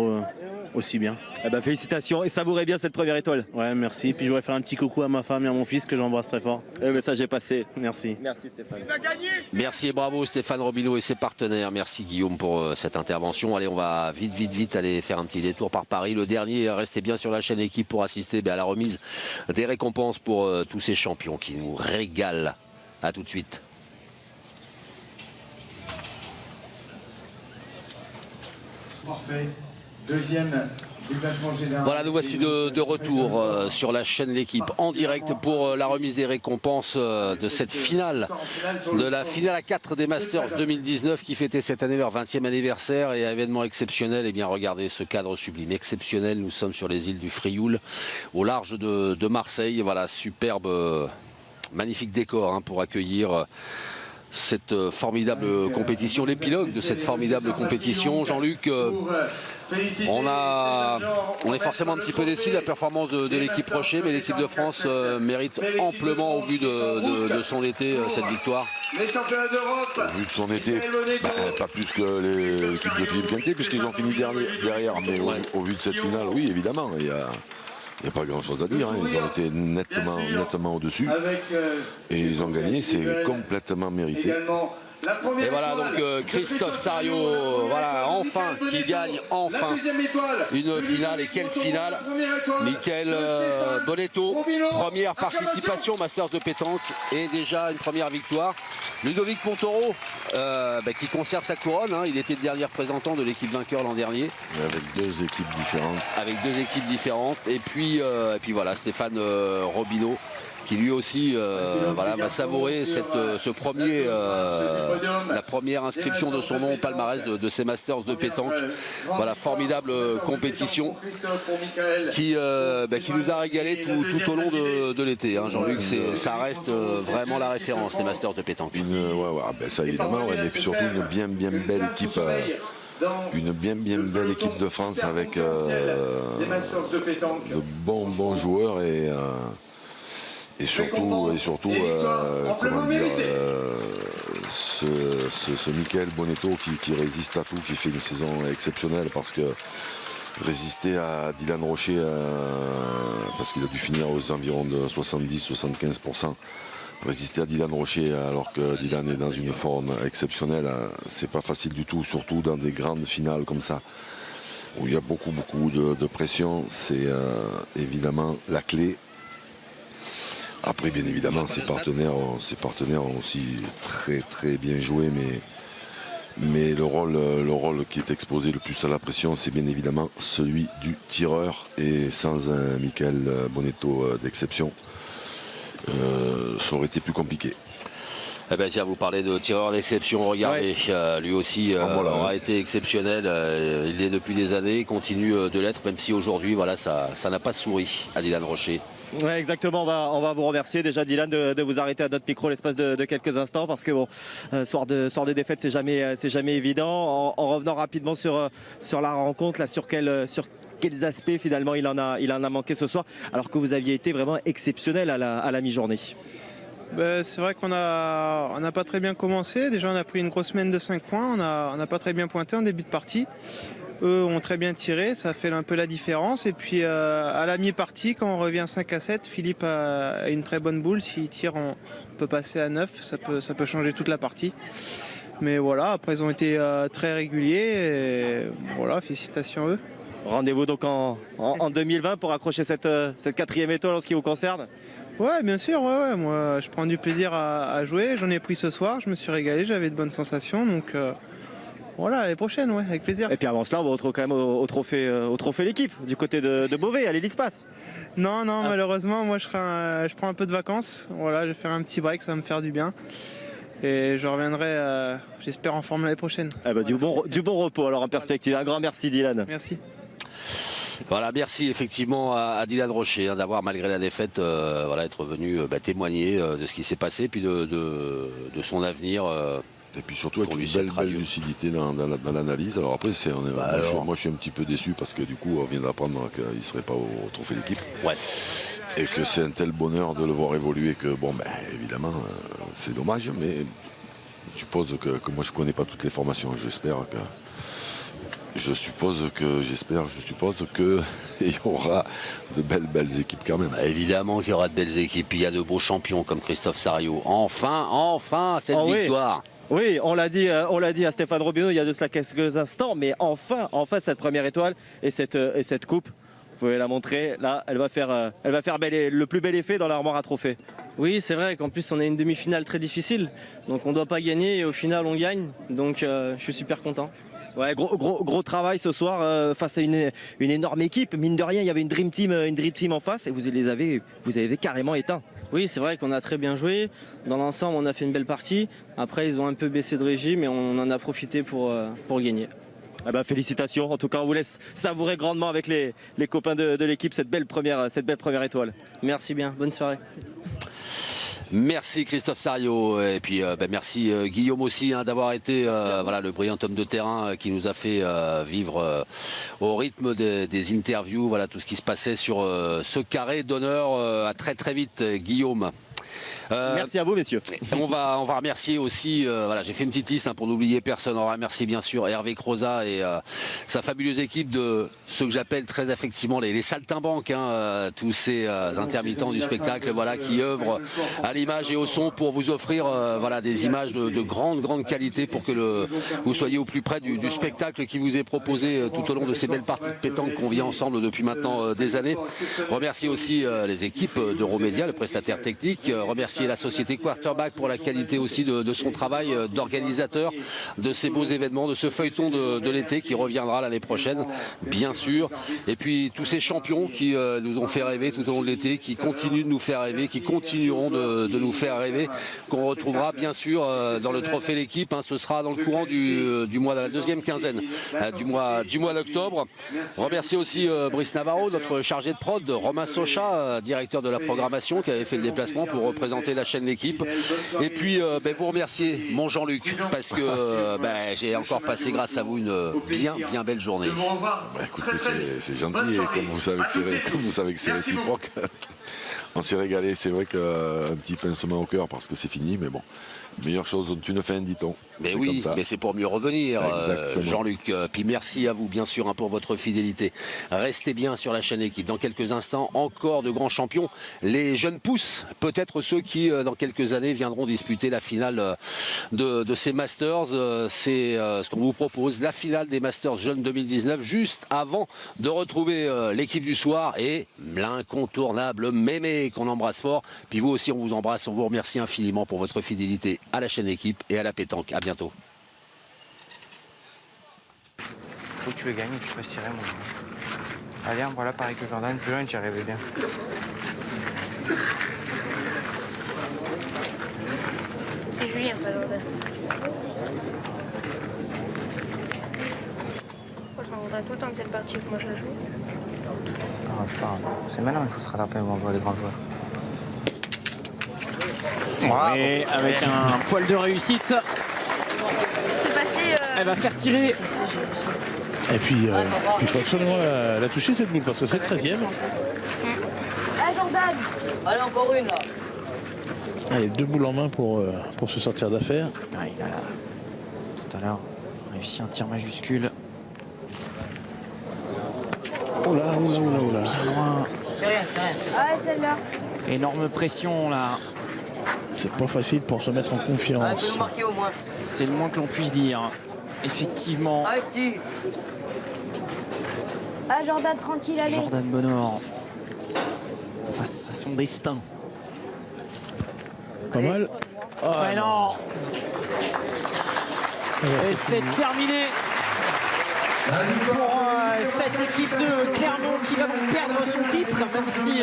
E: aussi bien.
C: Eh ben, félicitations et savourez bien cette première étoile.
E: Ouais, merci. Puis je voudrais faire un petit coucou à ma femme et à mon fils que j'embrasse très fort.
C: Le message est passé.
E: Merci.
C: Merci Stéphane.
A: Merci et bravo Stéphane Robineau et ses partenaires. Merci Guillaume pour cette intervention. Allez, on va vite aller faire un petit détour par Paris. Le dernier, restez bien sur la chaîne Équipe pour assister à la remise des récompenses pour tous ces champions qui nous régalent. A tout de suite.
I: Parfait. Deuxième
A: Voilà, nous voici de retour sur la chaîne L'Équipe en direct pour la remise des récompenses de cette finale, de la finale à 4 des Masters 2019 qui fêtait cette année leur 20e anniversaire et événement exceptionnel. Et bien regardez ce cadre sublime, exceptionnel. Nous sommes sur les îles du Frioul, au large de Marseille. Voilà, superbe, magnifique décor pour accueillir cette formidable compétition, l'épilogue de cette formidable compétition. Jean-Luc, on est forcément un petit peu déçu de la performance de l'équipe Rocher, mais l'équipe de France mérite amplement, au vu de son été, cette victoire.
B: Au vu de son été, pas plus que l'équipe de Philippe Quintet, puisqu'ils ont fini derrière. Mais au vu de cette finale, oui, évidemment, il n'y a pas grand chose à dire. Ils ont été nettement au-dessus. Et ils ont gagné, c'est complètement mérité.
A: Et voilà donc Christophe Sariot, voilà, enfin, qui gagne enfin une finale. Et quelle finale! Mickaël Bonetto, première participation Masters de pétanque et déjà une première victoire. Ludovic Montoro qui conserve sa couronne, il était le dernier représentant de l'équipe vainqueur l'an dernier.
B: Avec deux équipes différentes. Avec deux équipes différentes.
A: Et puis voilà, Stéphane Robineau, qui lui aussi va savourer ce premier, la première inscription de son nom au palmarès de ces Masters de pétanque. Voilà, formidable compétition qui nous a régalé tout au long de l'été. Jean-Luc, ça reste vraiment la référence, les Masters de pétanque.
B: Ça évidemment, mais puis surtout une bien belle équipe. Une bien belle équipe de France avec de bons joueurs et surtout comment dire, ce Mickaël Bonetto qui résiste à tout, qui fait une saison exceptionnelle, parce que résister à Dylan Rocher, parce qu'il a dû finir aux environs de 70-75%, résister à Dylan Rocher alors que Dylan est dans une forme exceptionnelle, c'est pas facile du tout, surtout dans des grandes finales comme ça, où il y a beaucoup de pression. C'est évidemment la clé. Après, bien évidemment, ses partenaires ont aussi très bien joué, mais le rôle qui est exposé le plus à la pression, c'est bien évidemment celui du tireur. Et sans un Mickaël Bonetto d'exception, ça aurait été plus compliqué.
A: Eh bien, tiens, vous parlez de tireur d'exception, regardez, lui aussi aura été exceptionnel, il l'est depuis des années, il continue de l'être, même si aujourd'hui, voilà, ça n'a pas souri à Dylan Rocher.
C: Ouais, exactement, on va vous remercier déjà, Dylan, de vous arrêter à notre micro l'espace de quelques instants, parce que bon, soir de défaite, c'est jamais évident. En revenant rapidement sur la rencontre, là, sur quels aspects finalement il en a manqué ce soir, alors que vous aviez été vraiment exceptionnel à la mi-journée.
P: C'est vrai qu'on n'a pas très bien commencé. Déjà, on a pris une grosse semaine de 5 points. On n'a pas très bien pointé en début de partie. Eux ont très bien tiré, ça fait un peu la différence. Et puis à la mi-partie, quand on revient 5-7, Philippe a une très bonne boule. S'il tire, on peut passer à 9. Ça peut changer toute la partie. Mais voilà, après ils ont été très réguliers. Et voilà, félicitations à eux.
C: Rendez-vous donc en 2020 pour accrocher cette 4e étoile en ce qui vous concerne?
P: Ouais, bien sûr, ouais. Moi, je prends du plaisir à jouer. J'en ai pris ce soir, je me suis régalé, j'avais de bonnes sensations. Donc voilà, l'année prochaine, ouais, avec plaisir.
C: Et puis avant cela, on va retrouver quand même au trophée l'équipe, du côté de Beauvais, à l'Hélice-Passe.
P: Non, malheureusement, moi je prends un peu de vacances. Voilà, je vais faire un petit break, ça va me faire du bien. Et je reviendrai, j'espère, en forme l'année prochaine.
C: Du bon repos alors en perspective. Un grand merci, Dylan.
P: Merci.
A: Voilà, merci effectivement à Dylan Rocher d'avoir, malgré la défaite, être venu témoigner de ce qui s'est passé, puis de son avenir.
B: Et puis surtout avec une belle lucidité dans l'analyse. Alors après, moi je suis un petit peu déçu parce que du coup on vient d'apprendre qu'il ne serait pas au trophée d'équipe.
A: Ouais.
B: Et que c'est un tel bonheur de le voir évoluer que évidemment c'est dommage, mais je suppose que moi je ne connais pas toutes les formations. Je suppose qu'il y aura de belles équipes quand même.
A: Évidemment qu'il y aura de belles équipes. Il y a de beaux champions comme Christophe Sariot. Enfin cette victoire.
C: Oui, on l'a dit à Stéphane Robineau il y a de cela quelques instants, mais enfin cette première étoile et cette coupe, vous pouvez la montrer. Là, elle va faire le plus bel effet dans l'armoire à trophées.
K: Oui, c'est vrai qu'en plus on a une demi-finale très difficile, donc on ne doit pas gagner et au final on gagne, donc je suis super content.
C: Ouais, gros travail ce soir face à une énorme équipe. Mine de rien, il y avait une Dream Team en face et vous avez carrément éteint.
K: Oui, c'est vrai qu'on a très bien joué. Dans l'ensemble, on a fait une belle partie. Après, ils ont un peu baissé de régime et on en a profité pour gagner.
C: Eh ben, félicitations. En tout cas, on vous laisse savourer grandement avec les copains de l'équipe cette belle première étoile.
K: Merci bien. Bonne soirée.
A: Merci Christophe Sarriot et puis merci Guillaume aussi d'avoir été voilà, le brillant homme de terrain qui nous a fait vivre au rythme des interviews, voilà, tout ce qui se passait sur ce carré d'honneur. À très vite Guillaume.
C: Merci à vous messieurs.
A: On va remercier aussi, voilà, j'ai fait une petite liste pour n'oublier personne. On remercie bien sûr Hervé Croza et sa fabuleuse équipe de ceux que j'appelle très effectivement les saltimbanques, tous ces intermittents du spectacle, voilà, qui œuvrent à l'image et au son pour vous offrir voilà, des images de grande qualité pour que vous soyez au plus près du spectacle qui vous est proposé tout au long de ces belles parties de pétanque qu'on vit ensemble depuis maintenant des années. Remercier aussi les équipes d'Euromédia, le prestataire technique. Remercier la société Quarterback pour la qualité aussi de son travail d'organisateur de ces beaux événements, de ce feuilleton de l'été qui reviendra l'année prochaine, bien sûr. Et puis tous ces champions qui nous ont fait rêver tout au long de l'été, qui continuent de nous faire rêver, qui continueront de nous faire rêver, qu'on retrouvera bien sûr dans le trophée d'équipe. Ce sera dans le courant du mois de la deuxième quinzaine du mois d'octobre. Remercier aussi Brice Navarro, notre chargé de prod, Romain Socha, directeur de la programmation, qui avait fait le déplacement pour représenter la chaîne L'équipe. Et puis vous remercier mon Jean-Luc parce que j'ai encore passé grâce à vous une bien belle journée.
B: Écoutez, c'est gentil et comme vous savez que c'est réciproque. On s'est régalé, c'est vrai qu'un petit pincement au cœur parce que c'est fini, mais bon, meilleure chose dont une fin, dit-on.
A: Mais oui, mais c'est pour mieux revenir, Jean-Luc. Puis merci à vous, bien sûr, pour votre fidélité. Restez bien sur la chaîne Équipe. Dans quelques instants, encore de grands champions. Les jeunes pousses, peut-être ceux qui, dans quelques années, viendront disputer la finale de ces Masters. C'est ce qu'on vous propose, la finale des Masters Jeunes 2019, juste avant de retrouver l'équipe du soir et l'incontournable Mémé, qu'on embrasse fort. Puis vous aussi, on vous embrasse. On vous remercie infiniment pour votre fidélité à la chaîne Équipe et à la pétanque. À bientôt.
Q: Faut que tu le gagnes et que tu fasses tirer, mon gars. Allez, voilà, pareil que Jordan, plus loin, tu y arrivais bien.
R: C'est Julien, pas Jordan. Moi, je rencontrais tout le temps de cette partie que moi je la joue.
Q: C'est pas grave. C'est maintenant, il faut se rattraper avant de voir les grands joueurs.
S: Bravo. Et avec un poil de réussite.
R: C'est passé.
S: Elle va faire tirer.
J: Et puis, il faut absolument la toucher cette boule parce que c'est le 13e.
R: Ah, Jordan.
T: Allez, encore une là.
J: Allez, 2 boules en main pour se sortir d'affaire.
S: Ah, il a tout à l'heure réussi un tir majuscule.
J: Oh là.
S: Bien loin.
R: C'est rien. Ah, celle-là.
S: Énorme pression là.
J: C'est pas facile pour se mettre en confiance.
S: C'est le moins que l'on puisse dire. Effectivement.
R: Ah, Jordan, tranquille, allez.
S: Jordan Bonheur face à son destin.
J: Pas mal.
S: Ah non. Et c'est terminé pour cette équipe de Clermont qui va perdre son titre, même si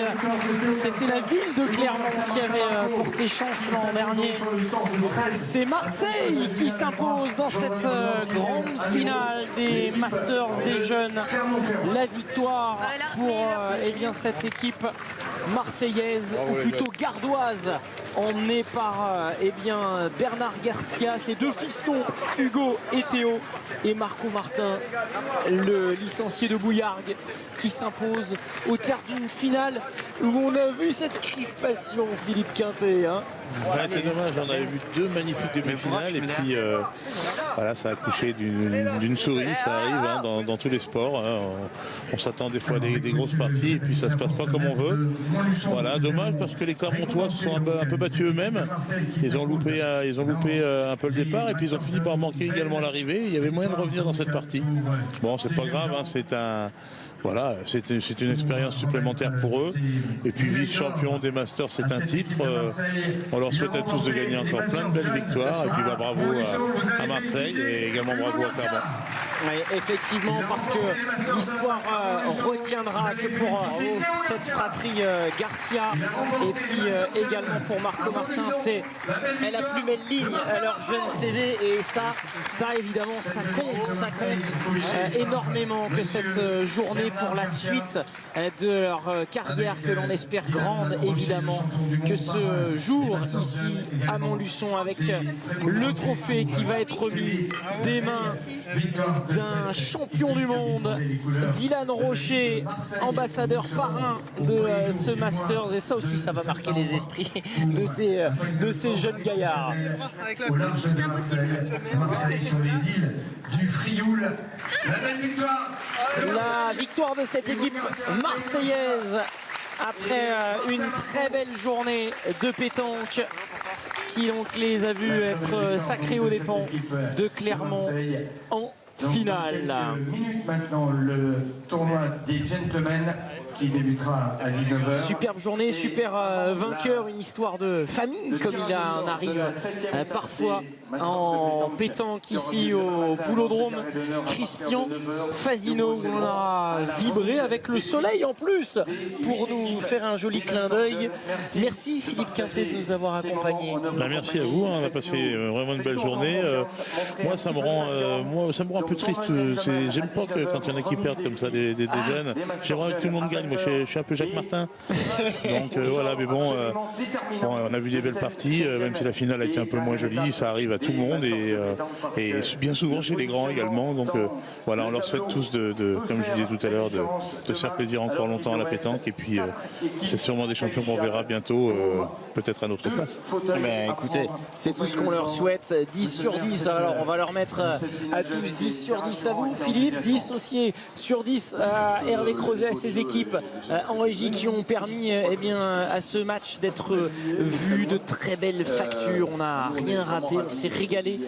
S: c'était la ville de Clermont qui avait porté chance l'an dernier. C'est Marseille qui s'impose dans cette grande finale des Masters des jeunes. La victoire pour cette équipe marseillaise, ou plutôt gardoise, emmenée par Bernard Garcia, ses deux fistons Hugo et Théo, et Marco Martin, le licencié de Bouillargues, qui s'impose au terme d'une finale où on a vu cette crispation, Philippe Quintet.
J: Ouais, c'est dommage, on avait vu 2 magnifiques demi-finales et puis voilà, ça a accouché d'une souris, ça arrive dans tous les sports. On s'attend des fois à des grosses parties et puis ça se passe pas comme on veut. Voilà, dommage parce que les Clermontois se sont un peu battus eux-mêmes. Ils ont loupé un peu le départ et puis ils ont fini par manquer également l'arrivée. Il y avait moyen de revenir dans cette partie. Bon, c'est pas grave, voilà, c'est une expérience supplémentaire pour eux. Et puis vice-champion des Masters, c'est un titre. On leur souhaite à tous de gagner encore plein de belles victoires. Et puis bravo à Marseille et également bravo à Clermont.
S: Oui, effectivement, parce que l'histoire retiendra que pour cette fratrie Garcia et puis également pour Marco Martin, c'est la plus belle ligne à leur jeune CV, et ça évidemment ça compte énormément que cette journée pour la suite de leur carrière, que l'on espère grande évidemment, que ce jour ici à Montluçon avec le trophée qui va être remis des mains d'un champion du monde, Dylan Rocher, ambassadeur parrain de ce Masters, et ça aussi ça va marquer les esprits de ces jeunes gaillards.
I: Au large de Marseille, sur les îles du Frioul, la belle victoire.
S: La victoire de cette équipe marseillaise après une très belle journée de pétanque qui donc les a vus être sacrés aux dépens de Clermont en finale.
G: Maintenant, le tournoi des gentlemen qui débutera à 19h.
S: Superbe journée, super vainqueur, une histoire de famille comme il en arrive parfois en pétanque ici au Boulodrome Christian Fasino, où on a vibré avec le soleil en plus pour nous faire un joli clin d'œil. Merci Philippe Quintet de nous avoir accompagnés.
J: Merci à vous, on a passé vraiment une belle journée. Moi ça me rend un peu triste. J'aime pas que quand il y en a qui perdent comme ça des jeunes. J'aimerais que tout le monde gagne. Moi je suis un peu Jacques Martin. Donc voilà, mais bon, on a vu des belles parties, même si la finale a été un peu moins jolie, ça arrive à tout le monde et bien souvent chez les grands également. Donc voilà, on leur souhaite tous comme je disais tout à l'heure, de se faire plaisir encore longtemps à la pétanque, et puis c'est sûrement des champions qu'on verra bientôt, peut-être à notre place.
S: Mais écoutez, c'est tout ce qu'on leur souhaite. 10 sur 10, alors on va leur mettre à tous 10 sur 10 à vous Philippe, 10 aussi sur 10 à Hervé Crozet, à ses équipes en régie qui ont permis à ce match d'être vu, de très belles factures. On n'a rien raté, on s'est régalé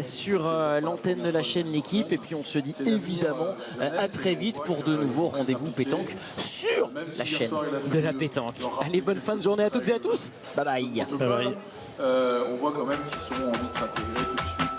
S: sur l'antenne de la chaîne L'équipe, et puis on se dit évidemment à très vite pour de nouveaux rendez-vous pétanque sur la chaîne de la pétanque. Allez, bonne fin de journée à toutes et à tous, bye bye.
J: Bye bye.
T: On voit quand même qu'ils sont envie de s'intégrer tout de suite.